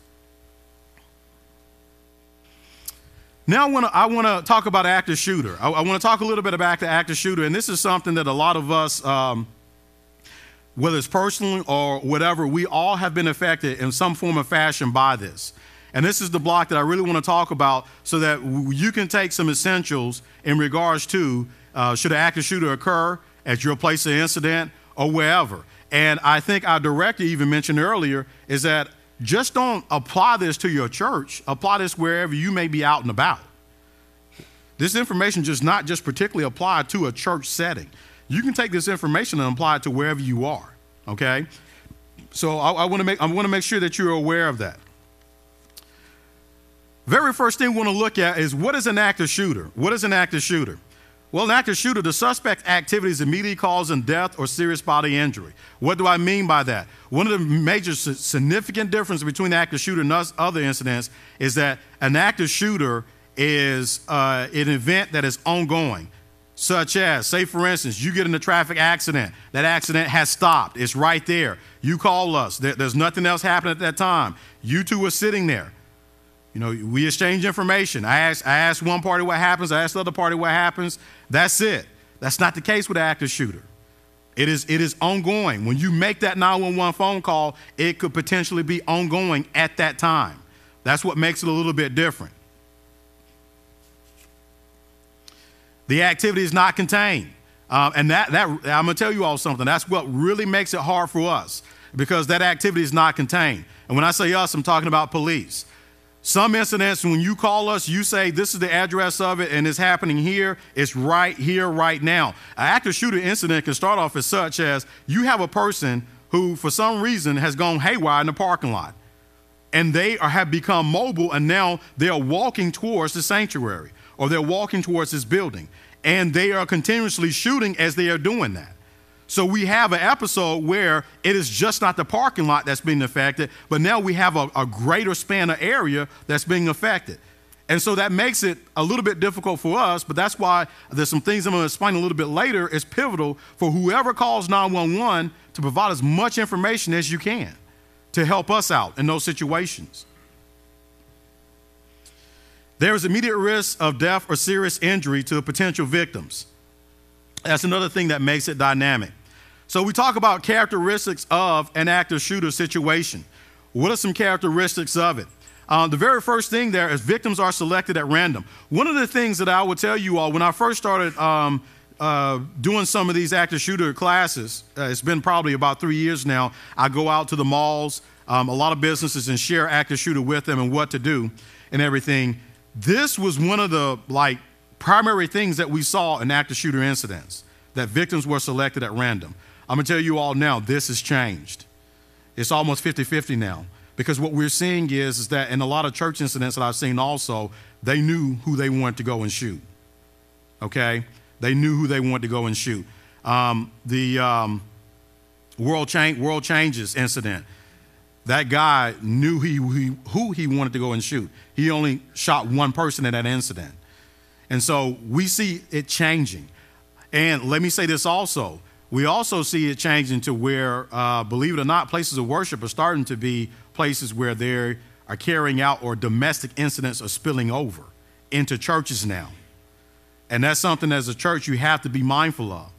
Now I want to talk about active shooter. I want to talk a little bit about the active shooter, and this is something that a lot of us, whether it's personally or whatever, we all have been affected in some form or fashion by this. And this is the block that I really want to talk about so that you can take some essentials in regards to should an active shooter occur at your place of incident or wherever. And I think our director even mentioned earlier is that just don't apply this to your church. Apply this wherever you may be out and about. This information does not just particularly apply to a church setting. You can take this information and apply it to wherever you are, okay? So I want to make sure that you're aware of that. Very first thing we want to look at is what is an active shooter? What is an active shooter? Well, an active shooter, the suspect activities immediately causing death or serious bodily injury. What do I mean by that? One of the major significant differences between the active shooter and other incidents is that an active shooter is an event that is ongoing. Such as, say for instance, you get in a traffic accident. That accident has stopped. It's right there. You call us. There's nothing else happening at that time. You two are sitting there. You know, we exchange information. I ask one party what happens. I ask the other party what happens. That's it. That's not the case with an active shooter. It is ongoing. When you make that 911 phone call, it could potentially be ongoing at that time. That's what makes it a little bit different. The activity is not contained. And I'm going to tell you all something. That's what really makes it hard for us, because that activity is not contained. And when I say us, I'm talking about police. Some incidents, when you call us, you say this is the address of it and it's happening here. It's right here, right now. An active shooter incident can start off as such as you have a person who, for some reason, has gone haywire in the parking lot. And they have become mobile, and now they are walking towards the sanctuary, or they're walking towards this building. And they are continuously shooting as they are doing that. So we have an episode where it is just not the parking lot that's being affected, but now we have a greater span of area that's being affected. And so that makes it a little bit difficult for us, but that's why there's some things I'm going to explain a little bit later is pivotal for whoever calls 911 to provide as much information as you can to help us out in those situations. There is immediate risk of death or serious injury to the potential victims. That's another thing that makes it dynamic. So we talk about characteristics of an active shooter situation. What are some characteristics of it? The very first thing there is victims are selected at random. One of the things that I will tell you all, when I first started doing some of these active shooter classes, it's been probably about 3 years now, I go out to the malls, a lot of businesses, and share active shooter with them and what to do and everything. This was one of the primary things that we saw in active shooter incidents, that victims were selected at random. I'm going to tell you all now, this has changed. It's almost 50-50 now, because what we're seeing is that in a lot of church incidents that I've seen also, they knew who they wanted to go and shoot, okay? They knew who they wanted to go and shoot. The World Changes incident, that guy knew who he wanted to go and shoot. He only shot one person in that incident. And so we see it changing. And let me say this also. We also see it changing to where, believe it or not, places of worship are starting to be places where they are carrying out or domestic incidents are spilling over into churches now. And that's something as a church you have to be mindful of.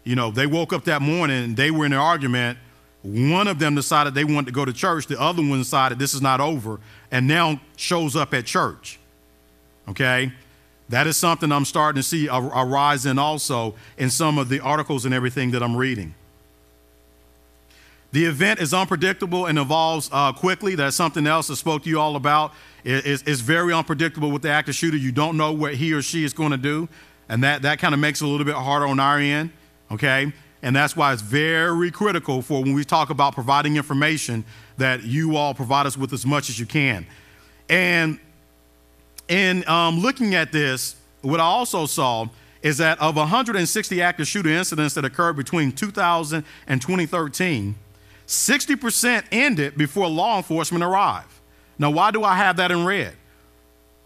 You know, they woke up that morning and they were in an argument. One of them decided they wanted to go to church. The other one decided this is not over and now shows up at church. Okay? That is something I'm starting to see a rise in also in some of the articles and everything that I'm reading. The event is unpredictable and evolves quickly. That's something else I spoke to you all about. It's very unpredictable with the active shooter. You don't know what he or she is going to do, and that kind of makes it a little bit harder on our end, okay? And that's why it's very critical for when we talk about providing information that you all provide us with as much as you can. And in looking at this, what I also saw is that of 160 active shooter incidents that occurred between 2000 and 2013, 60% ended before law enforcement arrived. Now, why do I have that in red?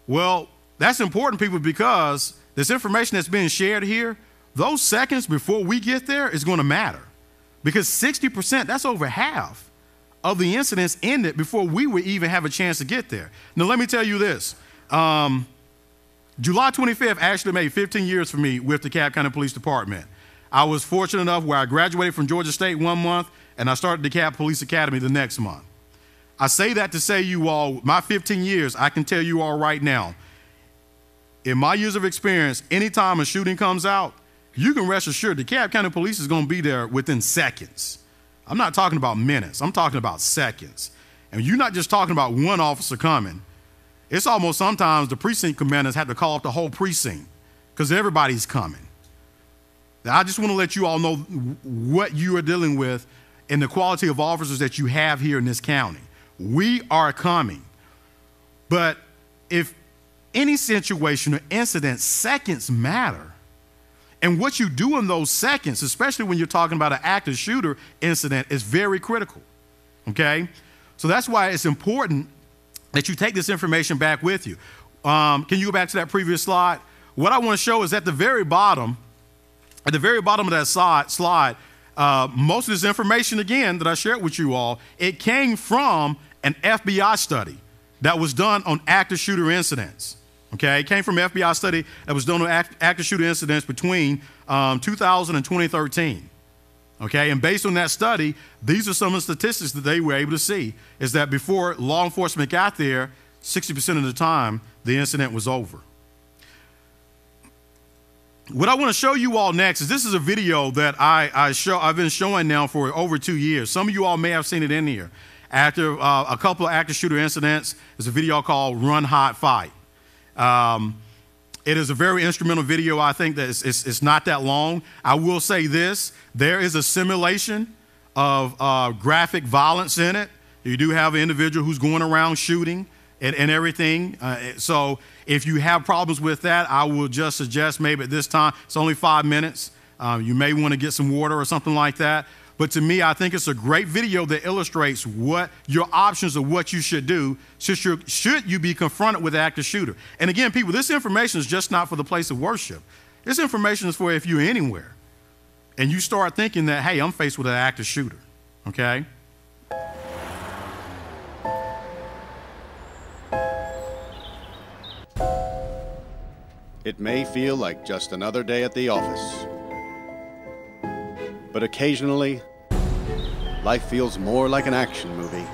Well, that's important, people, because this information that's being shared here, those seconds before we get there is going to matter. Because 60%, that's over half of the incidents ended before we would even have a chance to get there. Now, let me tell you this. July 25th actually made 15 years for me with the DeKalb County Police Department. I was fortunate enough where I graduated from Georgia State 1 month and I started DeKalb Police Academy the next month. I say that to say you all, my 15 years, I can tell you all right now, in my years of experience, anytime a shooting comes out, you can rest assured DeKalb County Police is going to be there within seconds. I'm not talking about minutes. I'm talking about seconds. And you're not just talking about one officer coming. It's almost sometimes the precinct commanders have to call up the whole precinct because everybody's coming. Now, I just want to let you all know what you are dealing with and the quality of officers that you have here in this county. We are coming. But if any situation or incident, seconds matter. And what you do in those seconds, especially when you're talking about an active shooter incident, is very critical. Okay? So that's why it's important that you take this information back with you. Can you go back to that previous slide? What I want to show is at the very bottom of that slide, most of this information, again, that I shared with you all, it came from an FBI study that was done on active shooter incidents. Okay, it came from an FBI study that was done on active shooter incidents between 2000 and 2013. Okay, and based on that study, these are some of the statistics that they were able to see, is that before law enforcement got there, 60% of the time, the incident was over. What I want to show you all next is this is a video that I've been showing now for over 2 years. Some of you all may have seen it in here. After a couple of active shooter incidents, there's a video called Run, Hide, Fight. It is a very instrumental video. I think that it's not that long. I will say this, there is a simulation of graphic violence in it. You do have an individual who's going around shooting and everything. So if you have problems with that, I will just suggest maybe at this time, it's only 5 minutes. You may want to get some water or something like that. But to me, I think it's a great video that illustrates what your options of what you should do should you be confronted with an active shooter. And again, people, this information is just not for the place of worship. This information is for if you're anywhere and you start thinking that, hey, I'm faced with an active shooter, okay? It may feel like just another day at the office, but occasionally, life feels more like an action movie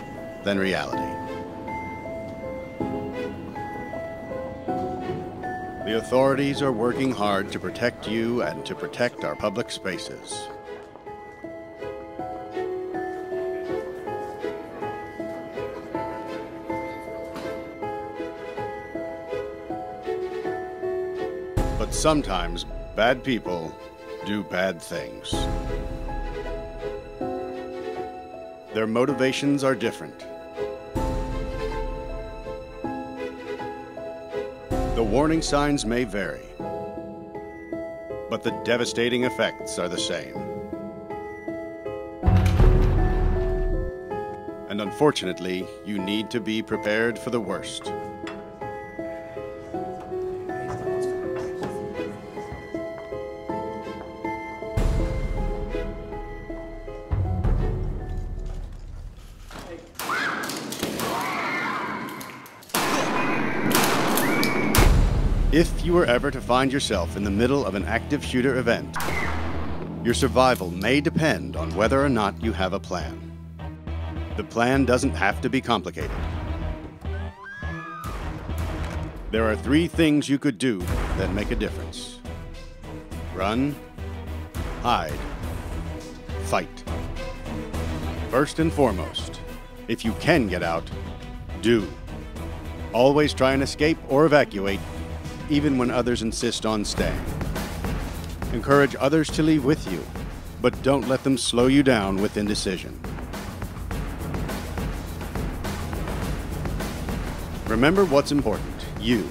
than reality. The authorities are working hard to protect you and to protect our public spaces. But sometimes bad people do bad things. Their motivations are different. The warning signs may vary, but the devastating effects are the same. And unfortunately, you need to be prepared for the worst. If you were ever to find yourself in the middle of an active shooter event, your survival may depend on whether or not you have a plan. The plan doesn't have to be complicated. There are 3 things you could do that make a difference. Run, hide, fight. First and foremost, if you can get out, do. Always try and escape or evacuate, even when others insist on staying. Encourage others to leave with you, but don't let them slow you down with indecision. Remember what's important, you,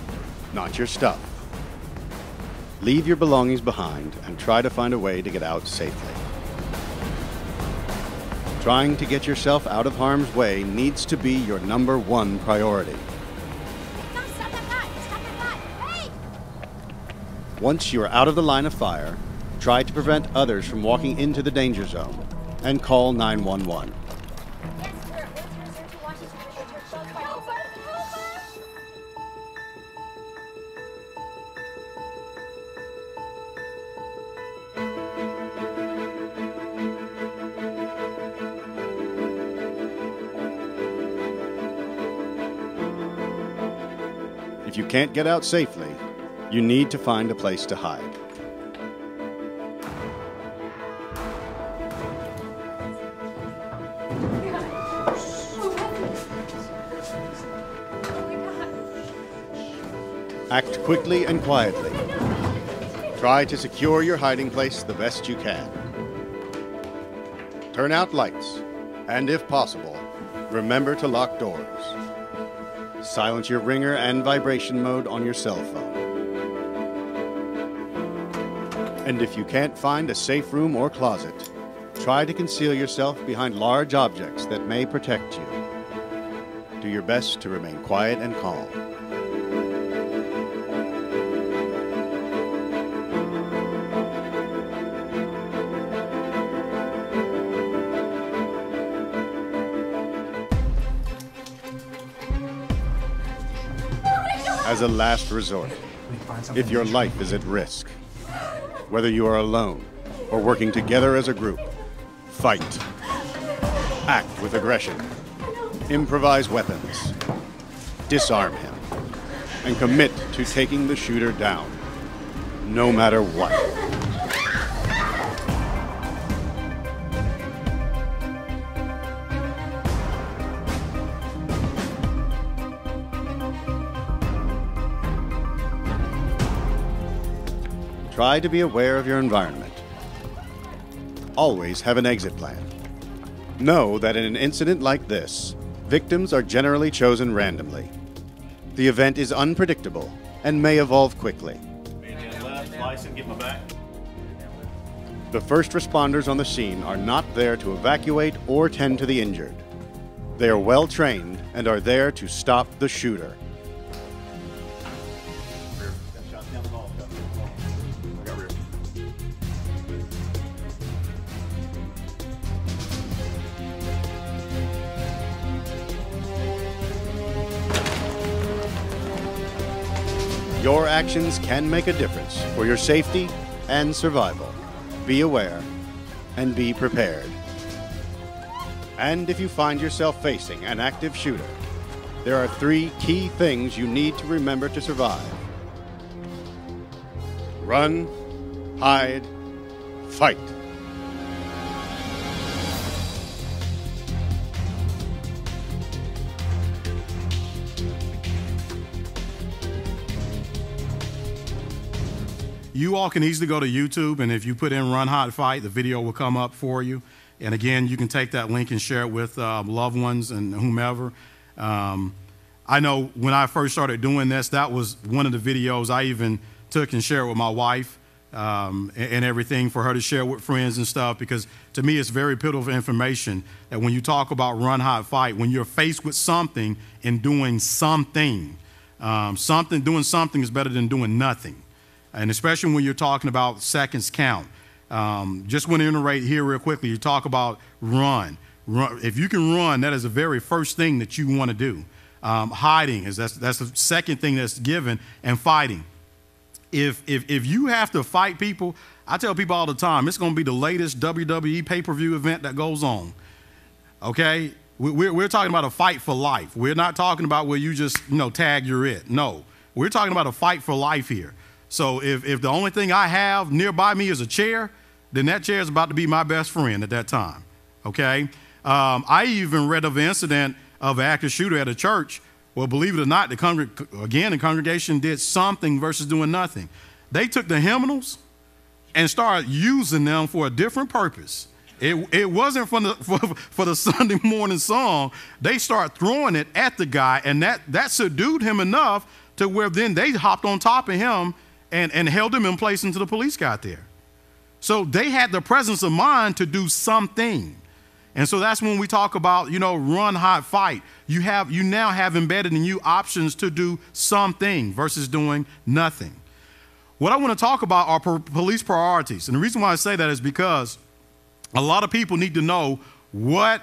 not your stuff. Leave your belongings behind and try to find a way to get out safely. Trying to get yourself out of harm's way needs to be your #1 priority. Once you are out of the line of fire, try to prevent others from walking into the danger zone and call 911. If you can't get out safely, you need to find a place to hide. Act quickly and quietly. Try to secure your hiding place the best you can. Turn out lights, and if possible, remember to lock doors. Silence your ringer and vibration mode on your cell phone. And if you can't find a safe room or closet, try to conceal yourself behind large objects that may protect you. Do your best to remain quiet and calm. As a last resort, if your life is at risk, whether you are alone or working together as a group, fight. Act with aggression. Improvise weapons. Disarm him. And commit to taking the shooter down, no matter what. try to be aware of your environment. Always have an exit plan. Know that in an incident like this, victims are generally chosen randomly. The event is unpredictable and may evolve quickly. The first responders on the scene are not there to evacuate or tend to the injured. They are well trained and are there to stop the shooter. Your actions can make a difference for your safety and survival. Be aware and be prepared. And if you find yourself facing an active shooter, there are 3 key things you need to remember to survive. Run, hide, fight. You all can easily go to YouTube, and if you put in Run, Hide, Fight, the video will come up for you. And again, you can take that link and share it with loved ones and whomever. I know when I first started doing this, that was one of the videos I even took and shared with my wife and everything for her to share with friends and stuff, because to me it's very pivotal information that when you talk about Run, Hide, Fight, when you're faced with something and doing something, doing something is better than doing nothing. And especially when you're talking about seconds count. Just want to iterate here real quickly. You talk about run. If you can run, that is the very first thing that you want to do. Hiding that's the second thing that's given, and fighting. If you have to fight people, I tell people all the time, it's going to be the latest WWE pay-per-view event that goes on. Okay, we're talking about a fight for life. We're not talking about where you just tag you're it. No, we're talking about a fight for life here. So if the only thing I have nearby me is a chair, then that chair is about to be my best friend at that time, okay? I even read of an incident of an active shooter at a church. Well, believe it or not, the congregation did something versus doing nothing. They took the hymnals and started using them for a different purpose. It wasn't for the Sunday morning song. They started throwing it at the guy, and that subdued him enough to where then they hopped on top of him and held him in place until the police got there. So they had the presence of mind to do something. And so that's when we talk about, run, hide, fight. You now have embedded in you options to do something versus doing nothing. What I want to talk about are police priorities. And the reason why I say that is because a lot of people need to know what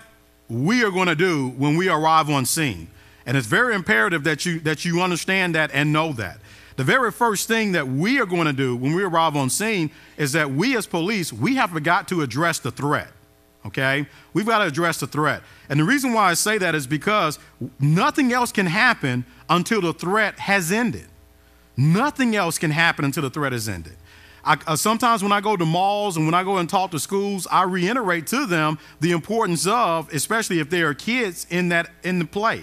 we are going to do when we arrive on scene. And it's very imperative that you understand that and know that. The very first thing that we are going to do when we arrive on scene is that we as police, we have got to address the threat, okay? We've got to address the threat. And the reason why I say that is because nothing else can happen until the threat has ended. Nothing else can happen until the threat has ended. Sometimes when I go to malls and when I go and talk to schools, I reiterate to them the importance of, especially if there are kids in the play.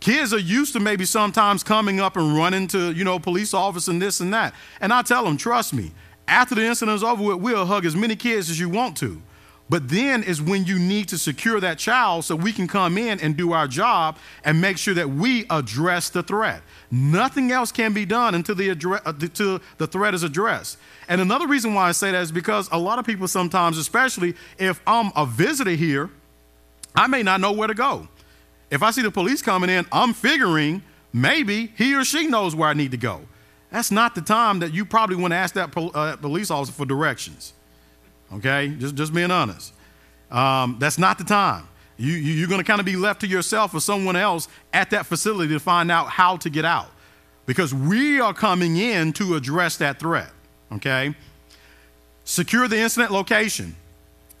Kids are used to maybe sometimes coming up and running to, police officer and this and that. And I tell them, trust me, after the incident is over with, we'll hug as many kids as you want to. But then is when you need to secure that child so we can come in and do our job and make sure that we address the threat. Nothing else can be done until the threat is addressed. And another reason why I say that is because a lot of people sometimes, especially if I'm a visitor here, I may not know where to go. If I see the police coming in, I'm figuring maybe he or she knows where I need to go. That's not the time that you probably want to ask that police officer for directions. Okay, just being honest. That's not the time. You're going to kind of be left to yourself or someone else at that facility to find out how to get out, because we are coming in to address that threat. Okay, secure the incident location.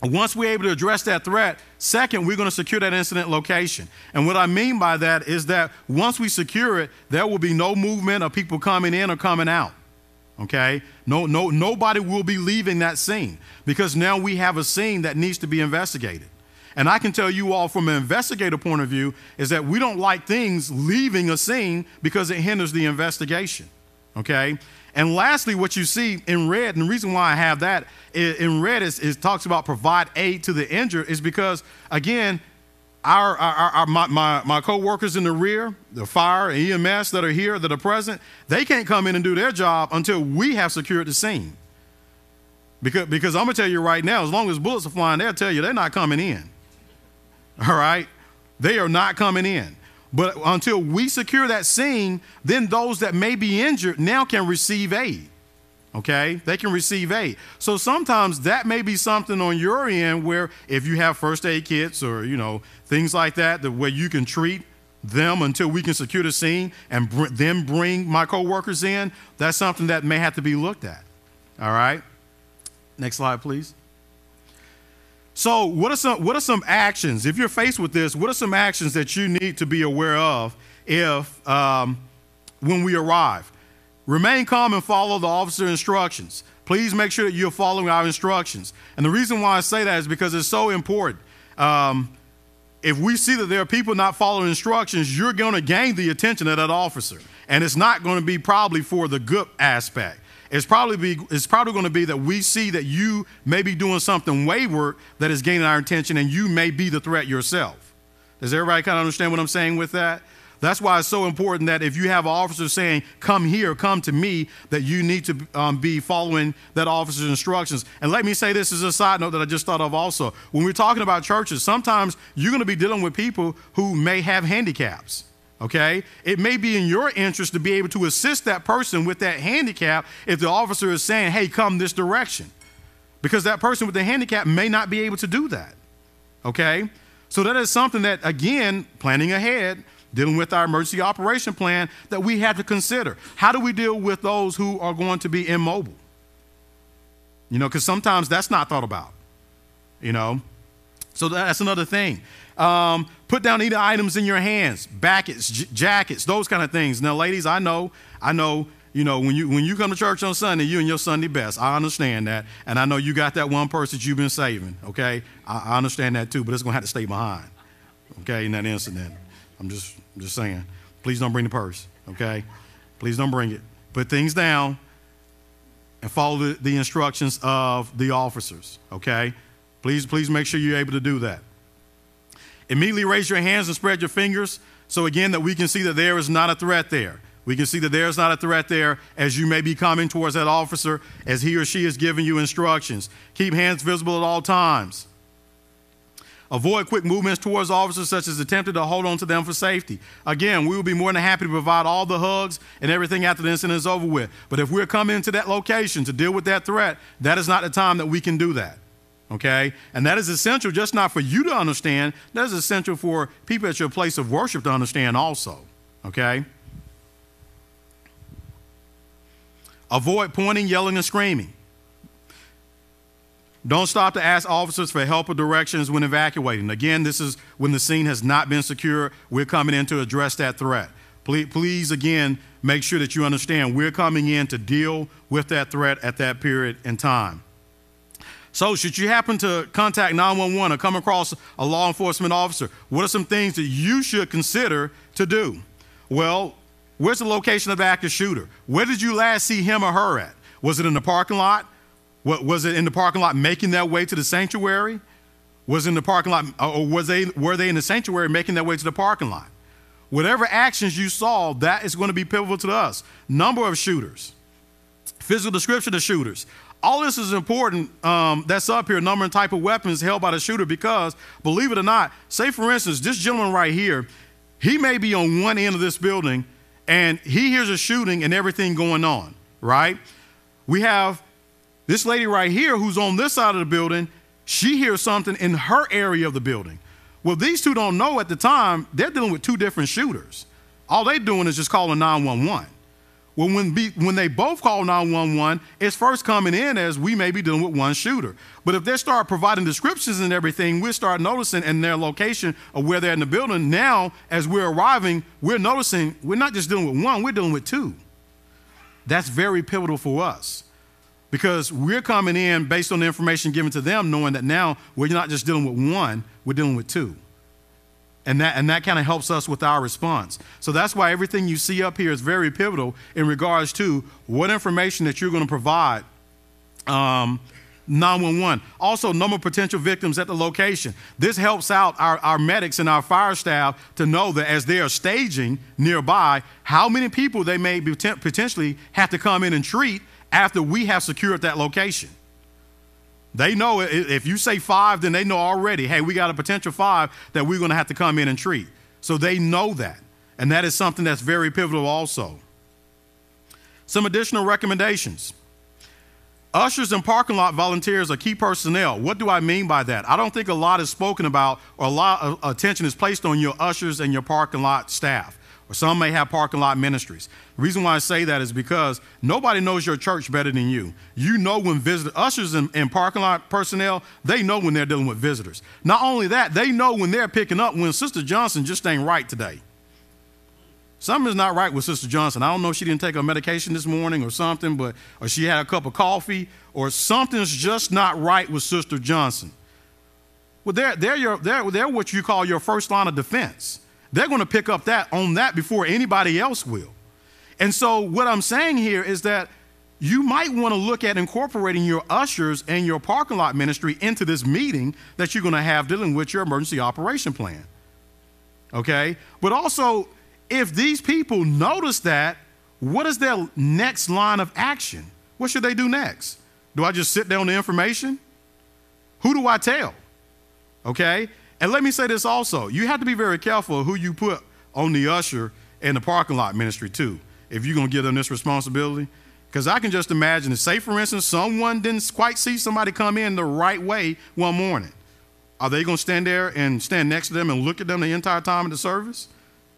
Once we're able to address that threat, second, we're going to secure that incident location. And what I mean by that is that once we secure it, there will be no movement of people coming in or coming out. Okay? Nobody will be leaving that scene, because now we have a scene that needs to be investigated. And I can tell you all from an investigator point of view is that we don't like things leaving a scene because it hinders the investigation. Okay? And lastly, what you see in red, and the reason why I have that in red is talks about provide aid to the injured, is because, again, my co-workers in the rear, the fire and EMS that are here, that are present, they can't come in and do their job until we have secured the scene. Because I'm going to tell you right now, as long as bullets are flying, they'll tell you they're not coming in. All right? They are not coming in. But until we secure that scene, then those that may be injured now can receive aid. Okay? They can receive aid. So sometimes that may be something on your end where if you have first aid kits or, things like that, the way you can treat them until we can secure the scene and then bring my coworkers in, that's something that may have to be looked at. All right? Next slide, please. So what are some actions, if you're faced with this, what are some actions that you need to be aware of when we arrive? Remain calm and follow the officer instructions. Please make sure that you're following our instructions. And the reason why I say that is because it's so important. If we see that there are people not following instructions, you're going to gain the attention of that officer. And it's not going to be probably for the good aspect. It's probably going to be that we see that you may be doing something wayward that is gaining our attention, and you may be the threat yourself. Does everybody kind of understand what I'm saying with that? That's why it's so important that if you have an officer saying, come here, come to me, that you need to be following that officer's instructions. And let me say this as a side note that I just thought of also. When we're talking about churches, sometimes you're going to be dealing with people who may have handicaps. Okay? It may be in your interest to be able to assist that person with that handicap if the officer is saying, hey, come this direction. Because that person with the handicap may not be able to do that. Okay? So that is something that, again, planning ahead, dealing with our emergency operation plan, that we have to consider. How do we deal with those who are going to be immobile? Because sometimes that's not thought about. So that's another thing. Put down either items in your hands, jackets, those kind of things. Now, ladies, I know, when you come to church on Sunday, you and your Sunday best. I understand that. And I know you got that one purse that you've been saving, okay? I understand that too, but it's going to have to stay behind, okay, in that incident. I'm just saying, please don't bring the purse, okay? Please don't bring it. Put things down and follow the instructions of the officers, okay? Please make sure you're able to do that. Immediately raise your hands and spread your fingers so, again, that we can see that there is not a threat there. We can see that there's not a threat there as you may be coming towards that officer as he or she is giving you instructions. Keep hands visible at all times. Avoid quick movements towards officers, such as attempting to hold on to them for safety. Again, we will be more than happy to provide all the hugs and everything after the incident is over with. But if we're coming into that location to deal with that threat, that is not the time that we can do that. Okay? And that is essential just not for you to understand. That is essential for people at your place of worship to understand also. Okay? Avoid pointing, yelling, and screaming. Don't stop to ask officers for help or directions when evacuating. Again, this is when the scene has not been secure. We're coming in to address that threat. Please, again, make sure that you understand we're coming in to deal with that threat at that period in time. So should you happen to contact 911 or come across a law enforcement officer, what are some things that you should consider to do? Well, where's the location of the active shooter? Where did you last see him or her at? Was it in the parking lot? Was it in the parking lot making their way to the sanctuary? Was it in the parking lot, or were they in the sanctuary making their way to the parking lot? Whatever actions you saw, that is going to be pivotal to us. Number of shooters, physical description of shooters. All this is important. That's up here, number and type of weapons held by the shooter, because, believe it or not, say for instance, this gentleman right here, he may be on one end of this building and he hears a shooting and everything going on, right? We have this lady right here who's on this side of the building. She hears something in her area of the building. Well, these two don't know at the time. They're dealing with two different shooters. All they're doing is just calling 911. Well, when they both call 911, it's first coming in as we may be dealing with one shooter. But if they start providing descriptions and everything, we'll start noticing in their location of where they're in the building. Now, as we're arriving, we're noticing we're not just dealing with one, we're dealing with two. That's very pivotal for us, because we're coming in based on the information given to them, knowing that now we're not just dealing with one, we're dealing with two. And that kind of helps us with our response. So that's why everything you see up here is very pivotal in regards to what information that you're going to provide 911. Also, number of potential victims at the location. This helps out our medics and our fire staff to know that as they are staging nearby, how many people they may potentially have to come in and treat after we have secured that location. They know if you say 5, then they know already, hey, we got a potential 5 that we're going to have to come in and treat. So they know that. And that is something that's very pivotal also. Some additional recommendations. Ushers and parking lot volunteers are key personnel. What do I mean by that? I don't think a lot is spoken about or a lot of attention is placed on your ushers and your parking lot staff. Or some may have parking lot ministries. The reason why I say that is because nobody knows your church better than you. You know when ushers and parking lot personnel, they know when they're dealing with visitors. Not only that, they know when they're picking up when Sister Johnson just ain't right today. Something's not right with Sister Johnson. I don't know if she didn't take her medication this morning or something, or she had a cup of coffee, or something's just not right with Sister Johnson. Well, they're what you call your first line of defense. They're going to pick up on that before anybody else will. And so what I'm saying here is that you might want to look at incorporating your ushers and your parking lot ministry into this meeting that you're going to have dealing with your emergency operation plan. Okay? But also, if these people notice that, what is their next line of action? What should they do next? Do I just sit down on the information? Who do I tell? Okay? And let me say this also. You have to be very careful who you put on the usher and the parking lot ministry too, if you're going to give them this responsibility. Because I can just imagine, say for instance, someone didn't quite see somebody come in the right way one morning. Are they going to stand there and stand next to them and look at them the entire time of the service?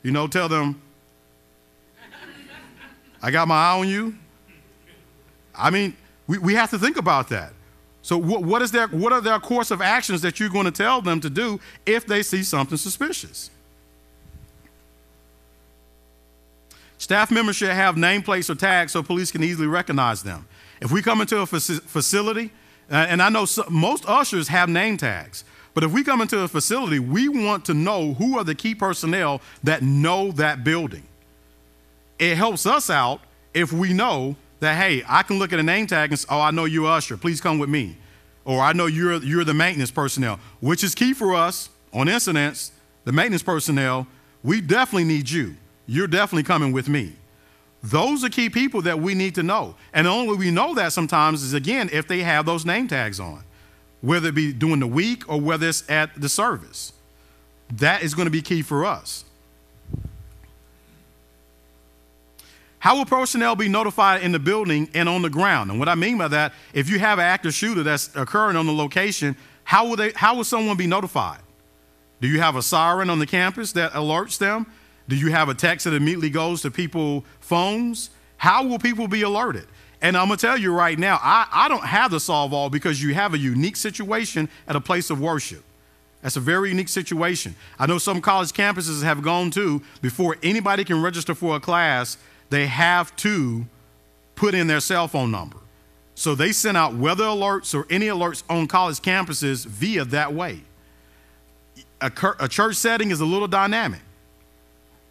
You know, tell them, I got my eye on you. I mean, we have to think about that. So what are their course of actions that you're going to tell them to do if they see something suspicious? Staff members should have nameplates or tags so police can easily recognize them. If we come into a facility, and I know most ushers have name tags, but if we come into a facility, we want to know who are the key personnel that know that building. It helps us out if we know that, hey, I can look at a name tag and say, oh, I know you're usher, please come with me. Or I know you're the maintenance personnel, which is key for us on incidents, the maintenance personnel. We definitely need you. You're definitely coming with me. Those are key people that we need to know. And the only way we know that sometimes is, again, if they have those name tags on, whether it be during the week or whether it's at the service. That is going to be key for us. How will personnel be notified in the building and on the ground? And what I mean by that, if you have an active shooter that's occurring on the location, how will someone be notified? Do you have a siren on the campus that alerts them? Do you have a text that immediately goes to people's phones? How will people be alerted? And I'm going to tell you right now, I don't have the solve all because you have a unique situation at a place of worship. That's a very unique situation. I know some college campuses have gone to, before anybody can register for a class, they have to put in their cell phone number. So they send out weather alerts or any alerts on college campuses via that way. A church setting is a little dynamic.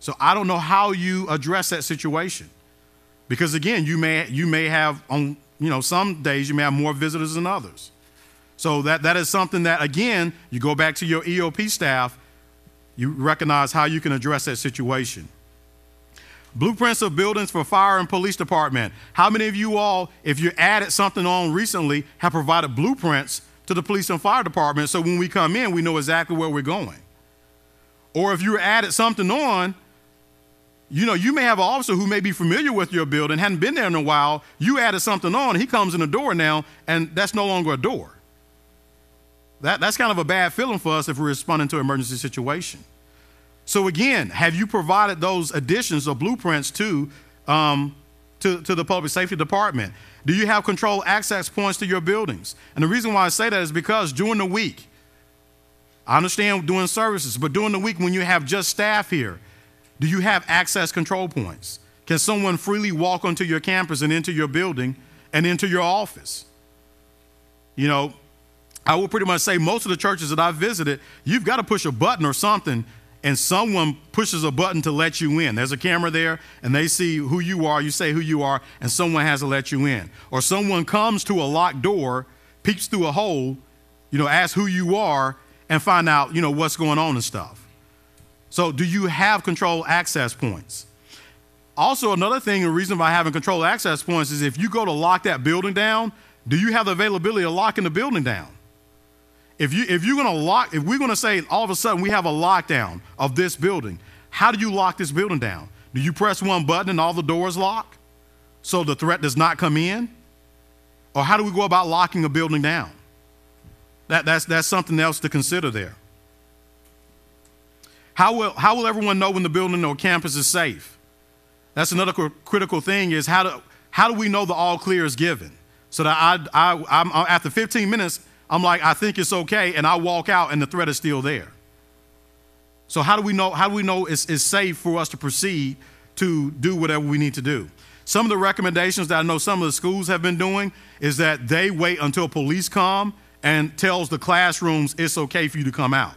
So I don't know how you address that situation. Because again, you may have on, some days you may have more visitors than others. So that is something that, again, you go back to your EOP staff, you recognize how you can address that situation. Blueprints of buildings for fire and police department. How many of you all, if you added something on recently, have provided blueprints to the police and fire department so when we come in, we know exactly where we're going? Or if you added something on, you may have an officer who may be familiar with your building, hadn't been there in a while, you added something on, he comes in the door now, and that's no longer a door. That's kind of a bad feeling for us if we're responding to an emergency situation. So again, have you provided those additions or blueprints to the public safety department? Do you have controlled access points to your buildings? And the reason why I say that is because during the week, I understand doing services, but during the week when you have just staff here, do you have access control points? Can someone freely walk onto your campus and into your building and into your office? I will pretty much say most of the churches that I've visited, you've got to push a button or something and someone pushes a button to let you in. There's a camera there, and they see who you are, you say who you are, and someone has to let you in. Or someone comes to a locked door, peeks through a hole, asks who you are, and find out, what's going on and stuff. So do you have controlled access points? Also, another thing, the reason by having controlled access points is if you go to lock that building down, do you have the availability of locking the building down? If we're going to say all of a sudden we have a lockdown of this building, how do you lock this building down? Do you press one button and all the doors lock so the threat does not come in? Or how do we go about locking a building down? That's something else to consider there. How will everyone know when the building or campus is safe? That's another critical thing is how do we know the all clear is given? So that I'm after 15 minutes, I'm like, I think it's okay, and I walk out and the threat is still there. So how do we know it's safe for us to proceed to do whatever we need to do? Some of the recommendations that I know some of the schools have been doing is that they wait until police come and tells the classrooms it's okay for you to come out.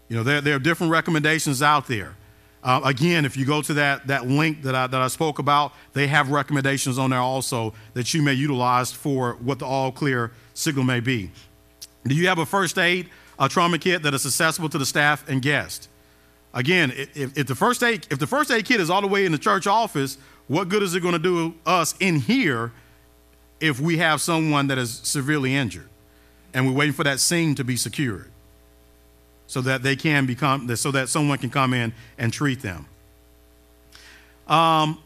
There are different recommendations out there. Again, if you go to that link that I spoke about, they have recommendations on there also that you may utilize for what the all clear signal may be. Do you have a first aid, a trauma kit that is accessible to the staff and guests? Again, if the first aid kit is all the way in the church office, what good is it going to do us in here if we have someone that is severely injured and we're waiting for that scene to be secured? So that so that someone can come in and treat them. What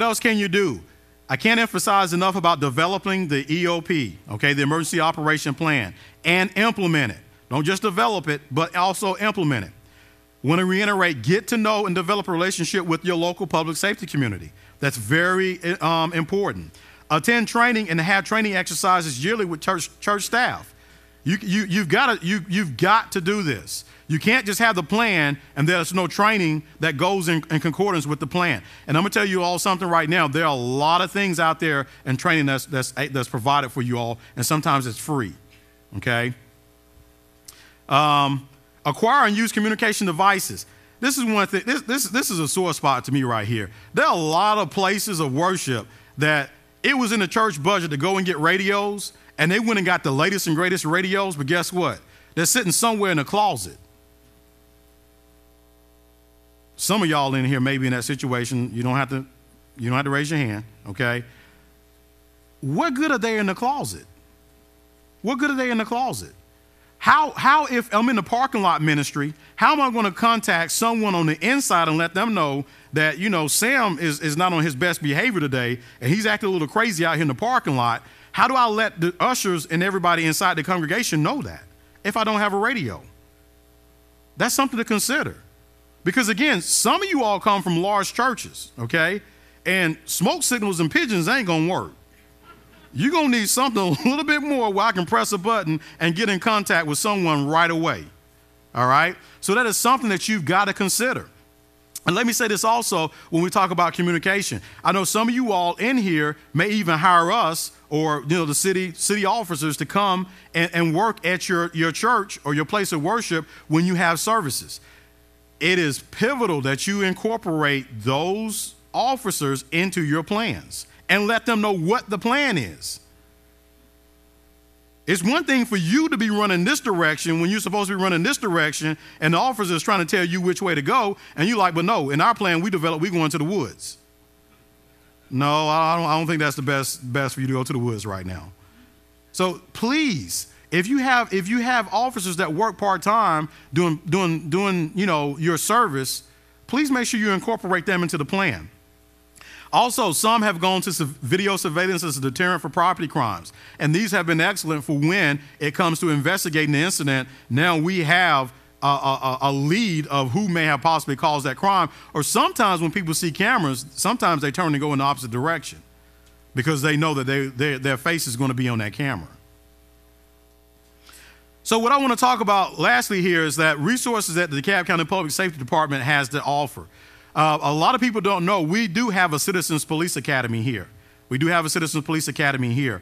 else can you do? I can't emphasize enough about developing the EOP, the Emergency Operation Plan, and implement it. Don't just develop it, but also implement it. Want to reiterate, get to know and develop a relationship with your local public safety community. That's very important. Attend training and have training exercises yearly with church staff. You've got to do this. You can't just have the plan and there's no training that goes in concordance with the plan. And I'm gonna tell you all something right now. There are a lot of things out there and training that's provided for you all, and sometimes it's free. Okay. Acquire and use communication devices. This is one thing. This is a sore spot to me right here. There are a lot of places of worship that it was in the church budget to go and get radios. And they went and got the latest and greatest radios, but guess what? They're sitting somewhere in a closet. Some of y'all in here may be in that situation. You don't have to raise your hand, okay? What good are they in the closet? What good are they in the closet? How if I'm in the parking lot ministry, how am I going to contact someone on the inside and let them know that, Sam is not on his best behavior today and he's acting a little crazy out here in the parking lot? How do I let the ushers and everybody inside the congregation know that if I don't have a radio? That's something to consider. Because again, some of you all come from large churches, okay? And smoke signals and pigeons ain't gonna work. You're gonna need something a little bit more where I can press a button and get in contact with someone right away, all right? So that is something that you've got to consider. And let me say this also when we talk about communication. I know some of you all in here may even hire us or the city officers to come and work at your church or your place of worship when you have services. It is pivotal that you incorporate those officers into your plans and let them know what the plan is. It's one thing for you to be running this direction when you're supposed to be running this direction and the officer is trying to tell you which way to go, and you're like, but no, in our plan we go into the woods. No, I don't think that's the best for you to go to the woods right now. So please, if you have officers that work part-time doing your service, please make sure you incorporate them into the plan. Also, some have gone to video surveillance as a deterrent for property crimes. And these have been excellent for when it comes to investigating the incident. Now we have a lead of who may have possibly caused that crime. Or sometimes when people see cameras, sometimes they turn and go in the opposite direction because they know that their face is going to be on that camera. So what I want to talk about lastly here is that resources that the DeKalb County Public Safety Department has to offer. A lot of people don't know we do have a Citizens Police Academy here. We do have a Citizens Police Academy here.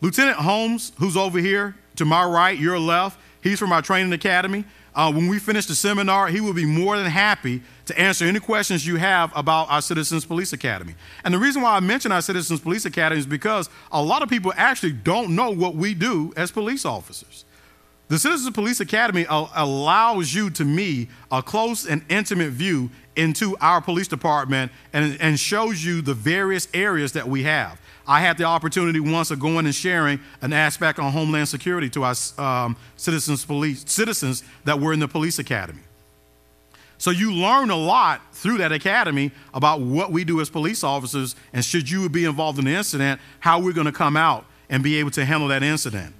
Lieutenant Holmes, who's over here to my right, your left, He's from our training academy. When we finish the seminar, he will be more than happy to answer any questions you have about our Citizens Police Academy. And the reason why I mention our Citizens Police Academy is because a lot of people actually don't know what we do as police officers. The Citizens Police Academy allows you, to me, a close and intimate view into our police department and shows you the various areas that we have. I had the opportunity once of going and sharing an aspect on Homeland Security to our citizens that were in the police academy. So you learn a lot through that academy about what we do as police officers, and should you be involved in an incident, how we're going to come out and be able to handle that incident.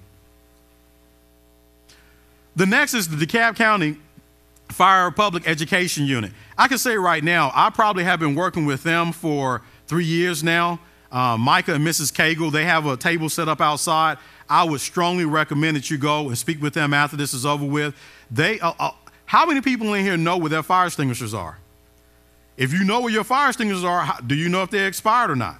The next is the DeKalb County Fire Public Education Unit. I can say right now, I probably have been working with them for 3 years now. Micah and Mrs. Cagle, they have a table set up outside. I would strongly recommend that you go and speak with them after this is over with. How many people in here know where their fire extinguishers are? If you know where your fire extinguishers are, do you know if they're expired or not?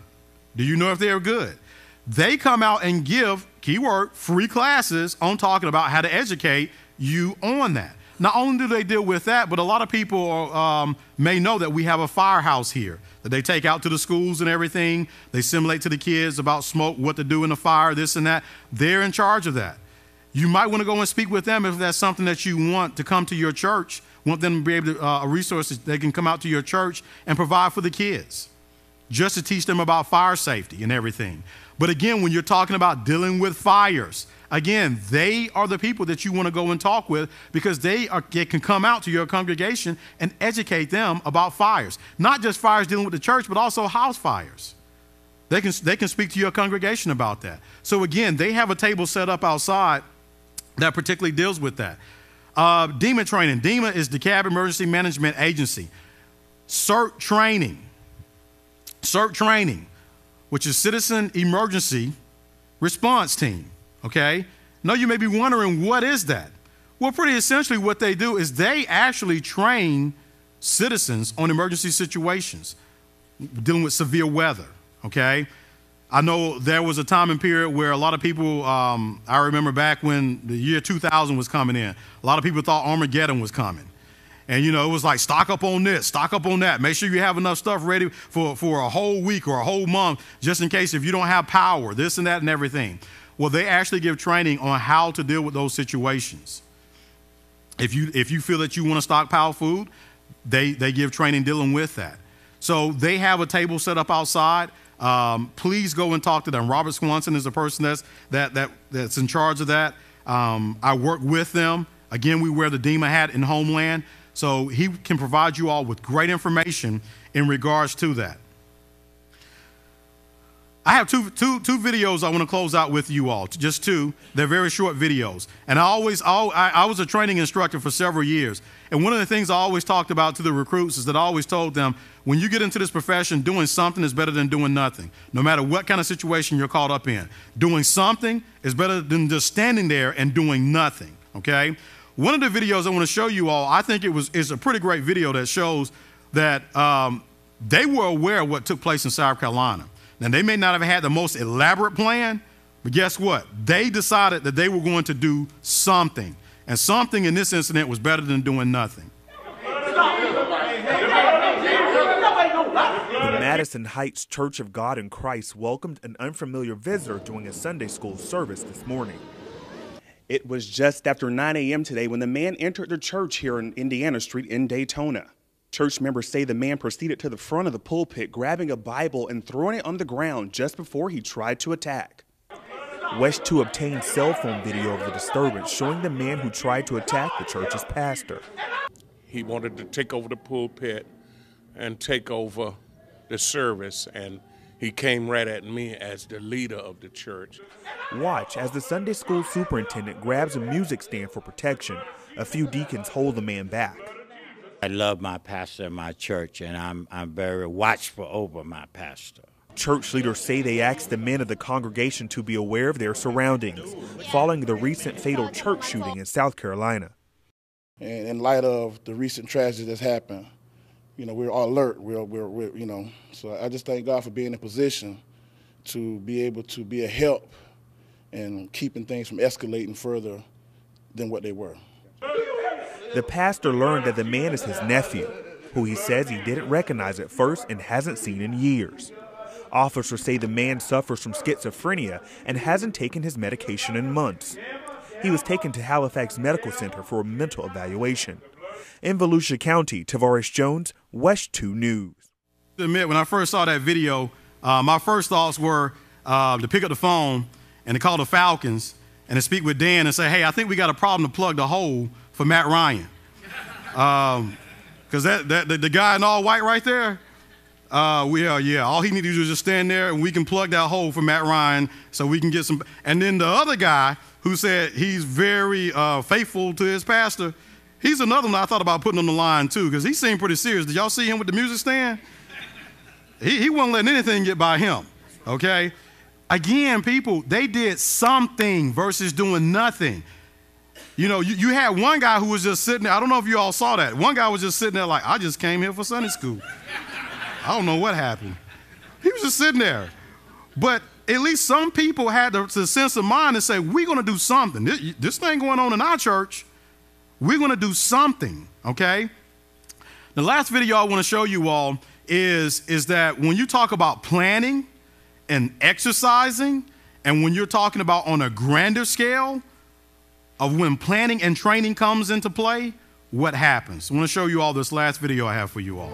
Do you know if they're good? They come out and give, keyword, free classes on talking about how to educate you on that. Not only do they deal with that, but a lot of people may know that we have a firehouse here that they take out to the schools and everything. They simulate to the kids about smoke, what to do in the fire, this and that. They're in charge of that. You might want to go and speak with them if that's something that you want to come to your church, want them to be able to, a resource that they can come out to your church and provide for the kids, just to teach them about fire safety and everything. But again, when you're talking about dealing with fires, again, they are the people that you want to go and talk with, because they can come out to your congregation and educate them about fires. Not just fires dealing with the church, but also house fires. They can speak to your congregation about that. So again, they have a table set up outside that particularly deals with that. DEMA training. DEMA is DeKalb Emergency Management Agency. CERT training. CERT training, which is Citizen Emergency Response Team. Okay? Now you may be wondering, what is that? Well, pretty essentially what they do is they actually train citizens on emergency situations, dealing with severe weather. Okay? I know there was a time and period where a lot of people, I remember back when the year 2000 was coming in, a lot of people thought Armageddon was coming. And, you know, it was like, stock up on this, stock up on that. Make sure you have enough stuff ready for a whole week or a whole month, just in case if you don't have power, this and that and everything. Well, they actually give training on how to deal with those situations. If you feel that you want to stockpile food, they give training dealing with that. So they have a table set up outside. Please go and talk to them. Robert Swanson is the person that's in charge of that. I work with them. Again, we wear the DEMA hat in Homeland, so he can provide you all with great information in regards to that. I have two videos I want to close out with you all, just two. They're very short videos. And I was a training instructor for several years. And one of the things I always talked about to the recruits is that I always told them, when you get into this profession, doing something is better than doing nothing. No matter what kind of situation you're caught up in. Doing something is better than just standing there and doing nothing, okay? One of the videos I want to show you all, I think it's a pretty great video that shows that they were aware of what took place in South Carolina. Now, they may not have had the most elaborate plan, but guess what? They decided that they were going to do something. And something in this incident was better than doing nothing. The Madison Heights Church of God in Christ welcomed an unfamiliar visitor during a Sunday school service this morning. It was just after 9 a.m. today when the man entered the church here on Indiana Street in Daytona. Church members say the man proceeded to the front of the pulpit, grabbing a Bible and throwing it on the ground just before he tried to attack. West 2 obtained cell phone video of the disturbance showing the man who tried to attack the church's pastor. He wanted to take over the pulpit and take over the service, and he came right at me as the leader of the church. Watch as the Sunday school superintendent grabs a music stand for protection. A few deacons hold the man back. I love my pastor and my church, and I'm very watchful over my pastor. Church leaders say they asked the men of the congregation to be aware of their surroundings, following the recent fatal church shooting in South Carolina. And in light of the recent tragedy that's happened, you know, we're all alert. We're you know, so I just thank God for being in a position to be able to be a help and keeping things from escalating further than what they were. The pastor learned that the man is his nephew, who he says he didn't recognize at first and hasn't seen in years. Officers say the man suffers from schizophrenia and hasn't taken his medication in months. He was taken to Halifax Medical Center for a mental evaluation. In Volusia County, Tavares Jones, West 2 News. To admit, when I first saw that video, my first thoughts were to pick up the phone and to call the Falcons and to speak with Dan and say, hey, I think we got a problem to plug the hole for Matt Ryan. Because the guy in all white right there, all he needs to do is just stand there and we can plug that hole for Matt Ryan so we can get some. And then the other guy who said he's very faithful to his pastor, he's another one I thought about putting on the line too, because he seemed pretty serious. Did y'all see him with the music stand? He wasn't letting anything get by him, okay? Again, people, they did something versus doing nothing. You know, you had one guy who was just sitting there. I don't know if you all saw that. One guy was just sitting there like, I just came here for Sunday school. I don't know what happened. He was just sitting there. But at least some people had the sense of mind to say, we're going to do something. This thing going on in our church, we're going to do something, okay? The last video I want to show you all is that when you talk about planning and exercising, and when you're talking about on a grander scale of when planning and training comes into play, what happens? I want to show you all this last video I have for you all.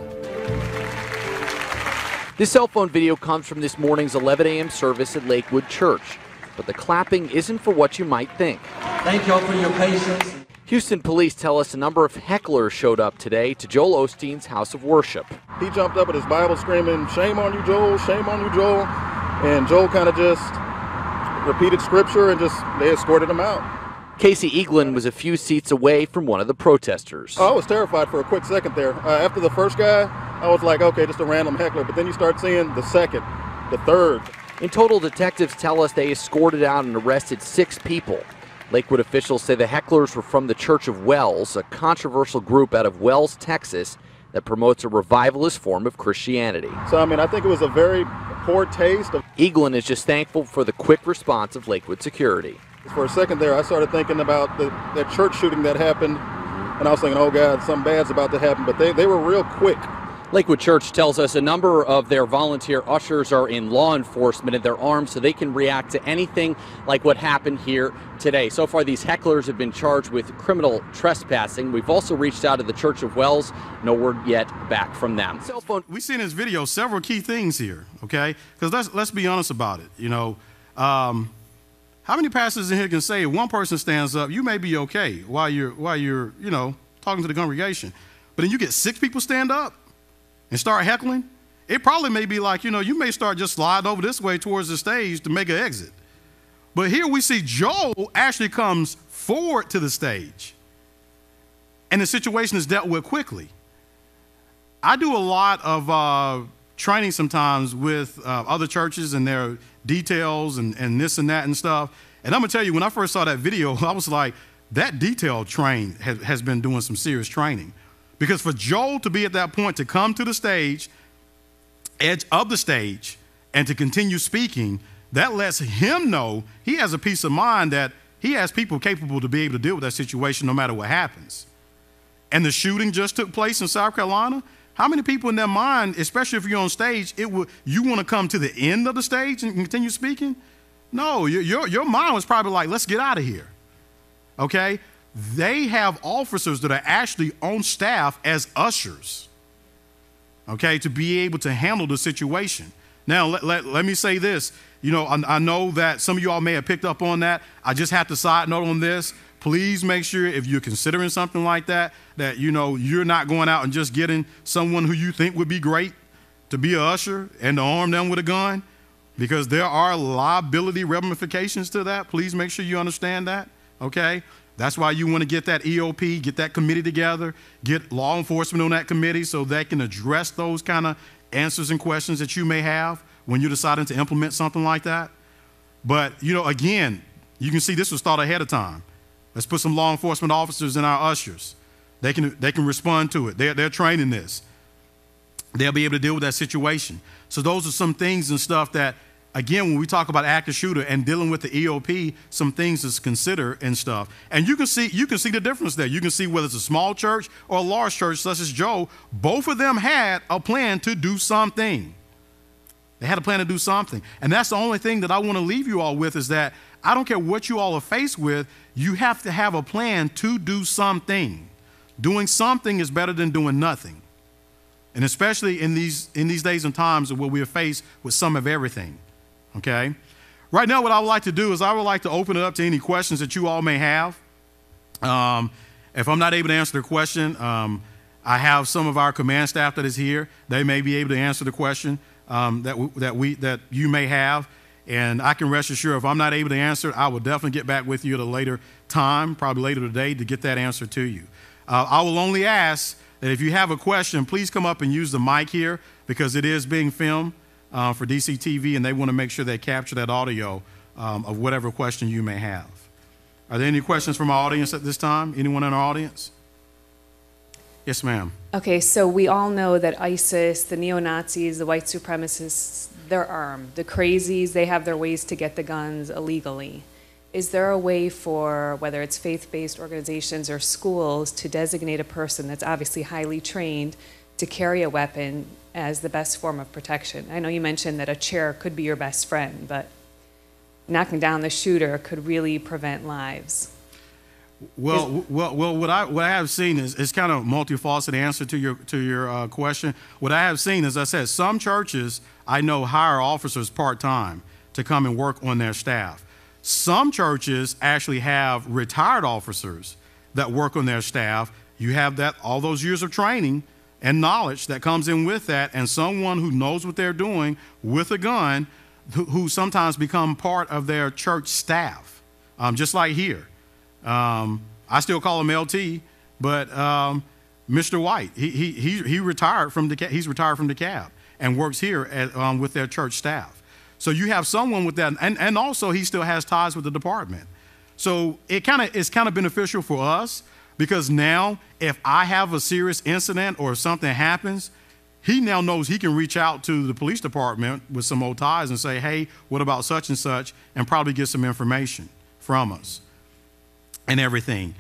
This cell phone video comes from this morning's 11 a.m. service at Lakewood Church, but the clapping isn't for what you might think. Thank you all for your patience. Houston police tell us a number of hecklers showed up today to Joel Osteen's house of worship. He jumped up with his Bible screaming, "Shame on you, Joel, shame on you, Joel." And Joel kind of just repeated scripture and they escorted him out. Casey Eaglin was a few seats away from one of the protesters. I was terrified for a quick second there. After the first guy, I was like, okay, just a random heckler. But then you start seeing the second, the third. In total, detectives tell us they escorted out and arrested 6 people. Lakewood officials say the hecklers were from the Church of Wells, a controversial group out of Wells, Texas, that promotes a revivalist form of Christianity. So, I mean, I think it was a very poor taste. Eaglin is just thankful for the quick response of Lakewood security. For a second there, I started thinking about that church shooting that happened, and I was thinking, oh God, something bad's about to happen, but they were real quick. Lakewood Church tells us a number of their volunteer ushers are in law enforcement and they're armed so they can react to anything like what happened here today. So far, these hecklers have been charged with criminal trespassing. We've also reached out to the Church of Wells. No word yet back from them. We see in this video several key things here, okay? Because let's be honest about it. You know, how many pastors in here can say if one person stands up, you may be okay while you're talking to the congregation, but then you get 6 people stand up and start heckling? It probably may be like, you may start just sliding over this way towards the stage to make an exit. But here we see Joel actually comes forward to the stage, and the situation is dealt with quickly. I do a lot of training sometimes with other churches and their details and this and that and stuff. And I'm going to tell you, when I first saw that video, I was like, that detail train has been doing some serious training. Because for Joel to be at that point, to come to the stage, edge of the stage, and to continue speaking, that lets him know he has a peace of mind that he has people capable to be able to deal with that situation no matter what happens. And the shooting just took place in South Carolina. How many people in their mind, especially if you're on stage, you want to come to the end of the stage and continue speaking? No, your mind was probably like, let's get out of here, okay? They have officers that are actually on staff as ushers, okay, to be able to handle the situation. Now, let me say this. I know that some of you all may have picked up on that. I just have to side note on this. Please make sure if you're considering something like that, that you're not going out and just getting someone who you think would be great to be an usher and to arm them with a gun, because there are liability ramifications to that. Please make sure you understand that, okay? That's why you want to get that EOP, get that committee together, get law enforcement on that committee so they can address those kind of answers and questions that you may have when you're deciding to implement something like that. But, again, you can see this was thought ahead of time. Let's put some law enforcement officers in our ushers. They can respond to it. They're trained in this. They'll be able to deal with that situation. So those are some things and stuff that, again, when we talk about active shooter and dealing with the EOP, some things to consider and stuff. And you can see the difference there. You can see whether it's a small church or a large church, such as Joe. Both of them had a plan to do something. They had a plan to do something. And that's the only thing that I want to leave you all with, is that I don't care what you all are faced with, you have to have a plan to do something. Doing something is better than doing nothing. And especially in these days and times where we are faced with some of everything. Okay? Right now, what I would like to do is I would like to open it up to any questions that you all may have. If I'm not able to answer the question, I have some of our command staff that is here. They may be able to answer the question that you may have. And I can rest assured, if I'm not able to answer it, I will definitely get back with you at a later time, probably later today, to get that answer to you. I will only ask that if you have a question, please come up and use the mic here, because it is being filmed for DCTV, and they want to make sure they capture that audio of whatever question you may have. Are there any questions from our audience at this time? Anyone in our audience? Yes, ma'am. Okay, so we all know that ISIS, the neo-Nazis, the white supremacists, they're armed. The crazies, they have their ways to get the guns illegally. Is there a way for, whether it's faith-based organizations or schools, to designate a person that's obviously highly trained to carry a weapon as the best form of protection? I know you mentioned that a chair could be your best friend, but knocking down the shooter could really prevent lives. Well, what I have seen is kind of multifaceted answer to your question. What I have seen, as I said, some churches I know hire officers part-time to come and work on their staff. Some churches actually have retired officers that work on their staff. You have that, all those years of training and knowledge that comes in with that, and someone who knows what they're doing with a gun, who sometimes become part of their church staff, just like here. I still call him LT, but Mr. White, he retired from he's retired from DeKalb and works here with their church staff. So you have someone with that, and also he still has ties with the department. So it's kind of beneficial for us, because now if I have a serious incident or if something happens, he now knows he can reach out to the police department with some old ties and say, hey, what about such and such, and probably get some information from us and everything.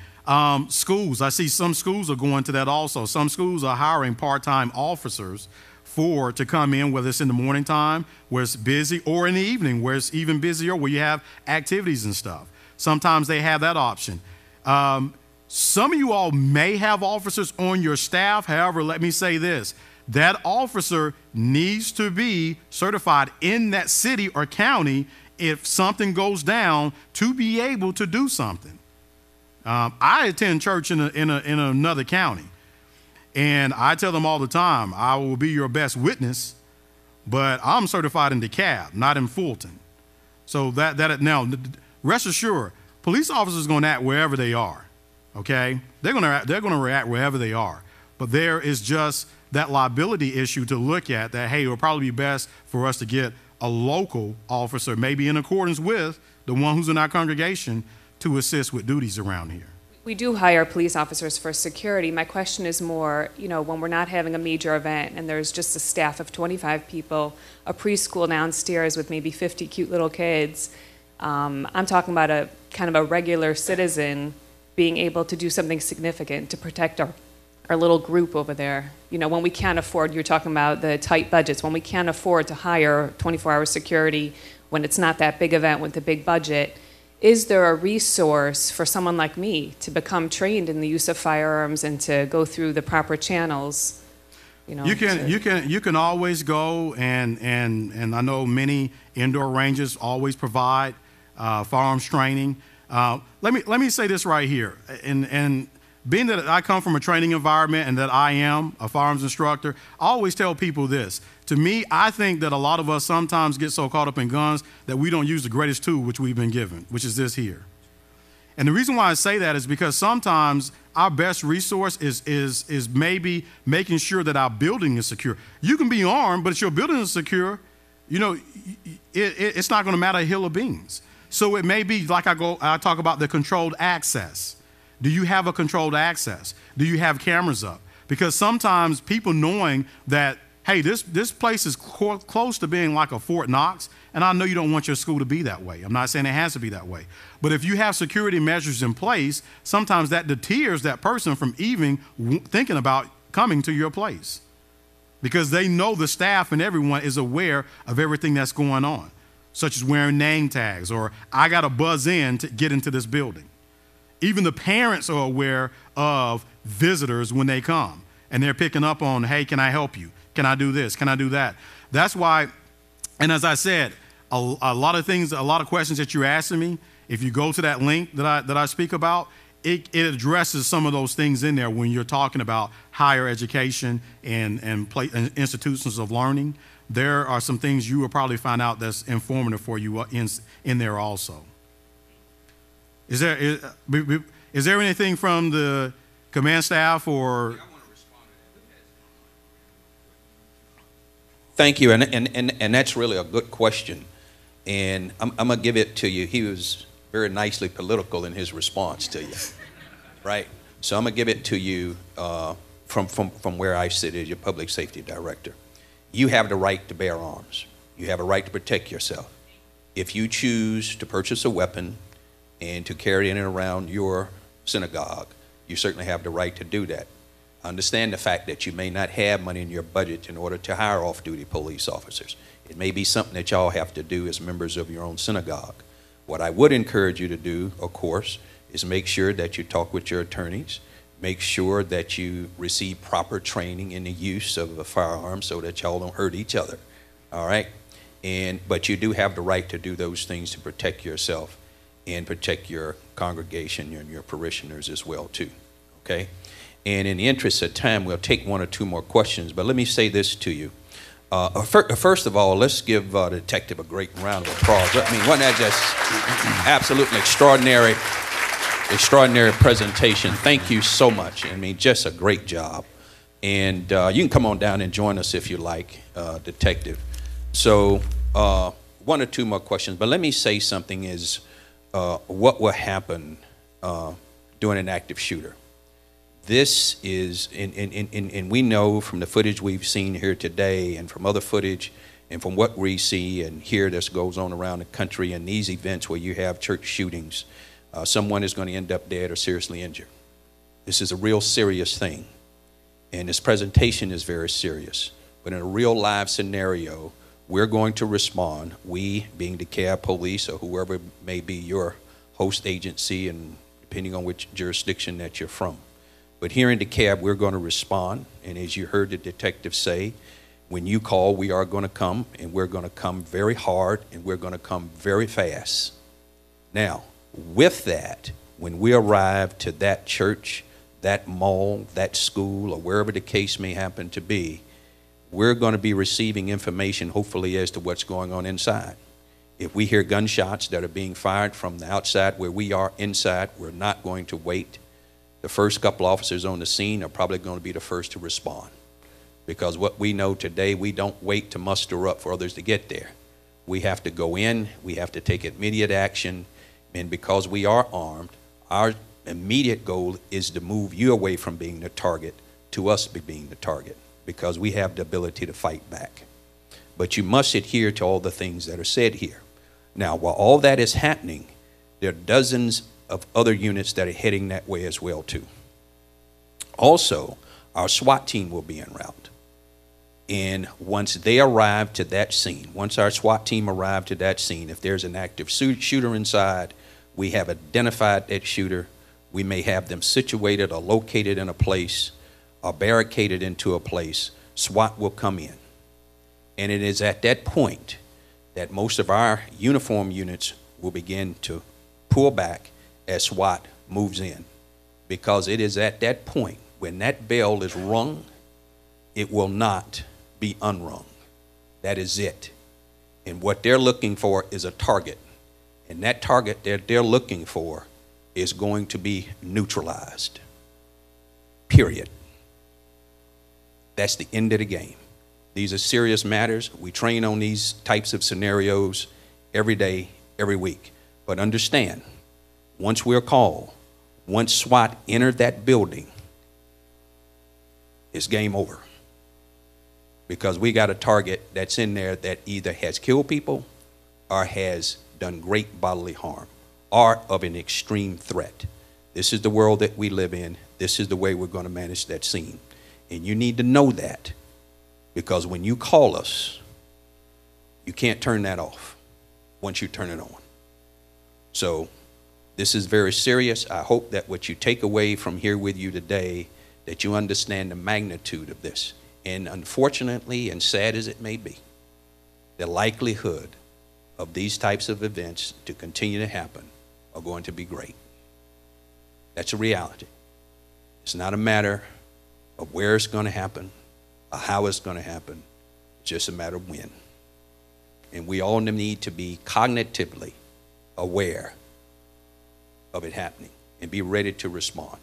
Schools, I see some schools are going to that also. Some schools are hiring part-time officers to come in, whether it's in the morning time where it's busy, or in the evening where it's even busier, where you have activities and stuff. Sometimes they have that option. Some of you all may have officers on your staff. However, let me say this. That officer needs to be certified in that city or county if something goes down, to be able to do something. I attend church in another county, and I tell them all the time, I will be your best witness, but I'm certified in DeKalb, not in Fulton. So now, rest assured, police officers are going to act wherever they are. Okay, they're going to react wherever they are. But there is just that liability issue to look at. That, hey, it will probably be best for us to get a local officer, maybe in accordance with the one who's in our congregation, to assist with duties around here. We do hire police officers for security. My question is more, when we're not having a major event and there's just a staff of 25 people, a preschool downstairs with maybe 50 cute little kids, I'm talking about a kind of a regular citizen being able to do something significant to protect our little group over there. When we can't afford, you're talking about the tight budgets, when we can't afford to hire 24-hour security, when it's not that big event with a big budget, is there a resource for someone like me to become trained in the use of firearms and to go through the proper channels? You can always go, and I know many indoor ranges always provide firearms training. Let me say this right here, and being that I come from a training environment and that I am a firearms instructor, I always tell people this. To me, I think that a lot of us sometimes get so caught up in guns that we don't use the greatest tool which we've been given, which is this here. And the reason why I say that is because sometimes our best resource is maybe making sure that our building is secure. You can be armed, but if your building is secure, it's not going to matter a hill of beans. So it may be like I talk about the controlled access. Do you have a controlled access? Do you have cameras up? Because sometimes people knowing that, hey, this place is close to being like a Fort Knox, and I know you don't want your school to be that way. I'm not saying it has to be that way. But if you have security measures in place, sometimes that deters that person from even thinking about coming to your place, because they know the staff and everyone is aware of everything that's going on, such as wearing name tags or I got to buzz in to get into this building. Even the parents are aware of visitors when they come, and they're picking up on, hey, can I help you? Can I do this? Can I do that? That's why, and as I said, a lot of things, a lot of questions that you're asking me, if you go to that link that I speak about, it addresses some of those things in there when you're talking about higher education and institutions of learning. There are some things you will probably find out that's informative for you in there also. Is there anything from the command staff or? Thank you, and that's really a good question, and I'm going to give it to you. He was very nicely political in his response to you, right? So I'm going to give it to you from where I sit as your public safety director. You have the right to bear arms. You have a right to protect yourself. If you choose to purchase a weapon and to carry it in and around your synagogue, you certainly have the right to do that. Understand the fact that you may not have money in your budget in order to hire off-duty police officers. It may be something that y'all have to do as members of your own synagogue. What I would encourage you to do, of course, is make sure that you talk with your attorneys, make sure that you receive proper training in the use of a firearm so that y'all don't hurt each other, all right? But you do have the right to do those things to protect yourself and protect your congregation and your parishioners as well, too, okay? And in the interest of time, we'll take one or two more questions, but let me say this to you. First of all, let's give the detective a great round of applause. I mean, wasn't that just absolutely extraordinary presentation? Thank you so much. I mean, just a great job. And you can come on down and join us if you like, detective. So one or two more questions, but let me say something is what will happen during an active shooter. This is, and we know from the footage we've seen here today and from other footage and from what we see and hear that goes on around the country and these events where you have church shootings, someone is going to end up dead or seriously injured. This is a real serious thing. And this presentation is very serious. But in a real live scenario, we're going to respond, we being DeKalb Police or whoever may be your host agency and depending on which jurisdiction that you're from. But here in DeKalb, we're going to respond, and as you heard the detective say, when you call, we are going to come, and we're going to come very hard, and we're going to come very fast. Now, with that, when we arrive to that church, that mall, that school, or wherever the case may happen to be, we're going to be receiving information, hopefully, as to what's going on inside. If we hear gunshots that are being fired from the outside where we are inside, we're not going to wait. The first couple officers on the scene are probably going to be the first to respond. Because what we know today, we don't wait to muster up for others to get there. We have to go in, we have to take immediate action, and because we are armed, our immediate goal is to move you away from being the target to us being the target, because we have the ability to fight back. But you must adhere to all the things that are said here. Now, while all that is happening, there are dozens of other units that are heading that way as well too. Also, our SWAT team will be en route. And once they arrive to that scene, once our SWAT team arrive to that scene, if there's an active shooter inside, we have identified that shooter. We may have them situated or located in a place or barricaded into a place. SWAT will come in. And it is at that point that most of our uniform units will begin to pull back as SWAT moves in, because it is at that point when that bell is rung, it will not be unrung. That is it. And what they're looking for is a target, and that target that they're looking for is going to be neutralized. Period. That's the end of the game. These are serious matters. We train on these types of scenarios every day, every week. But understand, once we're called, once SWAT entered that building, it's game over. because we got a target that's in there that either has killed people or has done great bodily harm or of an extreme threat. This is the world that we live in. This is the way we're going to manage that scene. And you need to know that, because when you call us, you can't turn that off once you turn it on. So this is very serious. I hope that what you take away from here with you today, that you understand the magnitude of this. And unfortunately, and sad as it may be, the likelihood of these types of events to continue to happen are going to be great. That's a reality. It's not a matter of where it's going to happen or how it's going to happen. It's just a matter of when. And we all need to be cognitively aware of it happening and be ready to respond.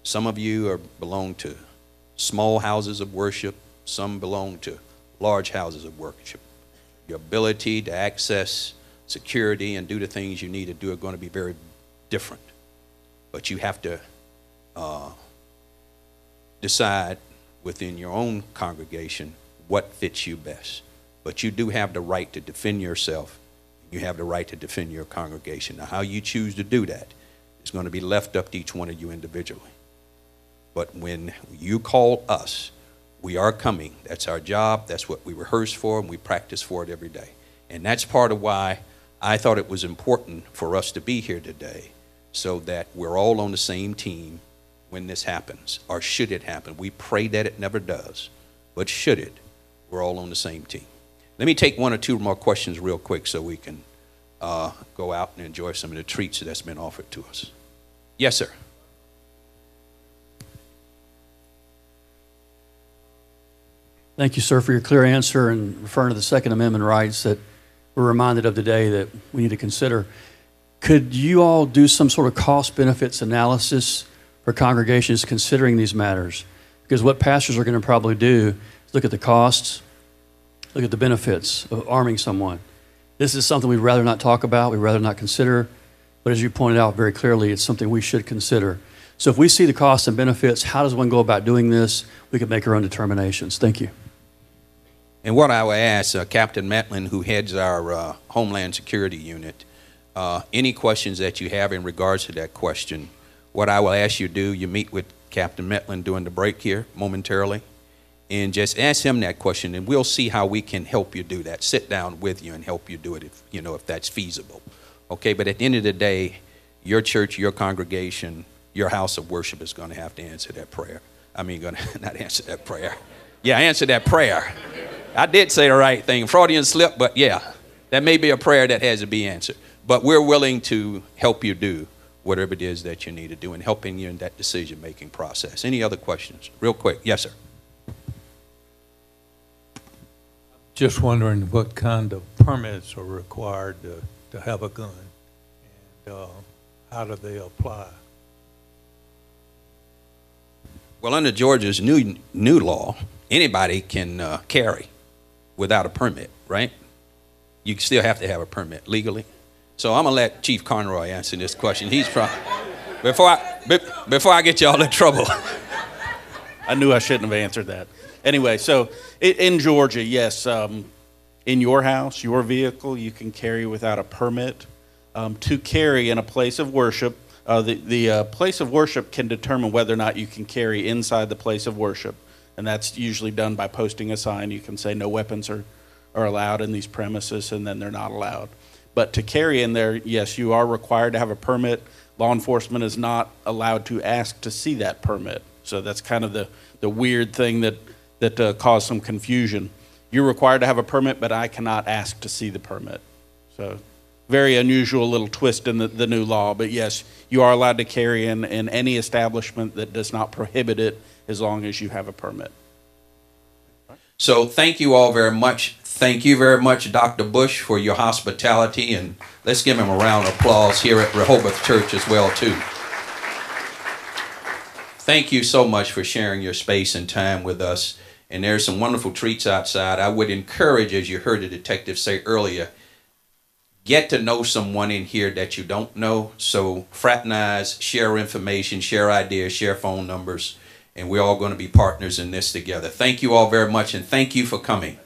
Some of you belong to small houses of worship. Some belong to large houses of worship. Your ability to access security and do the things you need to do are going to be very different. But you have to decide within your own congregation what fits you best. But you do have the right to defend yourself. You have the right to defend your congregation. Now, how you choose to do that is going to be left up to each one of you individually. But when you call us, we are coming. That's our job. That's what we rehearse for, and we practice for it every day. And that's part of why I thought it was important for us to be here today, so that we're all on the same team when this happens, or should it happen. We pray that it never does, but should it, we're all on the same team. Let me take one or two more questions real quick so we can go out and enjoy some of the treats that's been offered to us. Yes, sir. Thank you, sir, for your clear answer and referring to the Second Amendment rights that we're reminded of today that we need to consider. Could you all do some sort of cost benefits analysis for congregations considering these matters? Because what pastors are going to probably do is look at the costs, look at the benefits of arming someone. This is something we'd rather not talk about, we'd rather not consider, but as you pointed out very clearly, it's something we should consider. So if we see the costs and benefits, how does one go about doing this? We can make our own determinations. Thank you. And what I would ask Captain Metlin, who heads our Homeland Security Unit, any questions that you have in regards to that question, what I will ask you to do, you meet with Captain Metlin during the break here momentarily, and just ask him that question, and we'll see how we can help you do that. Sit down with you and help you do it if, you know, if that's feasible. Okay, but at the end of the day, your church, your congregation, your house of worship is going to have to answer that prayer. I mean, going to not answer that prayer. Yeah, answer that prayer. I did say the right thing. Freudian slip, but yeah, that may be a prayer that has to be answered. But we're willing to help you do whatever it is that you need to do and helping you in that decision-making process. Any other questions? Real quick. Yes, sir. Just wondering what kind of permits are required to have a gun, and how do they apply? Well, under Georgia's new law, anybody can carry without a permit, right? You still have to have a permit legally. So I'm gonna let Chief Conroy answer this question. He's probably before I get y'all in trouble. I knew I shouldn't have answered that. Anyway, so in Georgia, yes, in your house, your vehicle, you can carry without a permit. To carry in a place of worship, the place of worship can determine whether or not you can carry inside the place of worship. And that's usually done by posting a sign. You can say no weapons are allowed in these premises, and then they're not allowed. But to carry in there, yes, you are required to have a permit. Law enforcement is not allowed to ask to see that permit. So that's kind of the weird thing that caused some confusion. You're required to have a permit, but I cannot ask to see the permit. So very unusual little twist in the new law. But yes, you are allowed to carry in any establishment that does not prohibit it, as long as you have a permit. So thank you all very much. Thank you very much, Dr. Bush, for your hospitality, and let's give him a round of applause here at Rehoboth Church as well, too. Thank you so much for sharing your space and time with us, and there's some wonderful treats outside. I would encourage, as you heard the detective say earlier, get to know someone in here that you don't know, so fraternize, share information, share ideas, share phone numbers, and we're all going to be partners in this together. Thank you all very much, and thank you for coming.